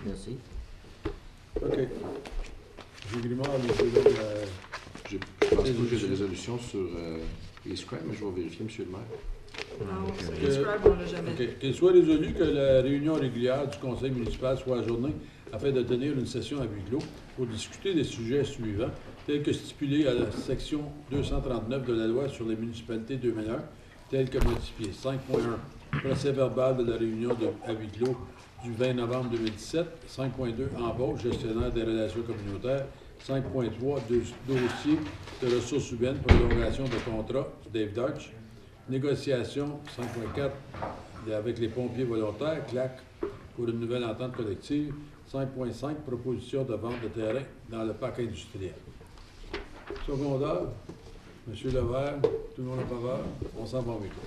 Merci. OK. M. Grimard, Je pense pas que j'ai de résolution sur les scraps, mais je vais vérifier, M. le maire. Non, les scraps, on l'a jamais. OK. Qu'il soit résolu que la réunion régulière du conseil municipal soit ajournée afin de tenir une session à huis clos pour discuter des sujets suivants, tels que stipulés à la section 239 de la loi sur les municipalités 2001, tels que modifiés. 5.1. Procès verbal de la réunion à huis clos du 20 novembre 2017. 5.2. Embauche gestionnaire des relations communautaires. 5.3. Dossier de ressources humaines, prolongation de contrat, Dave Dodge. Négociation 5.4 avec les pompiers volontaires, CLAC, pour une nouvelle entente collective. 5.5 proposition de vente de terrain dans le parc industriel. Secondaire, M. Levert, tout le monde en faveur, on s'en va au micro.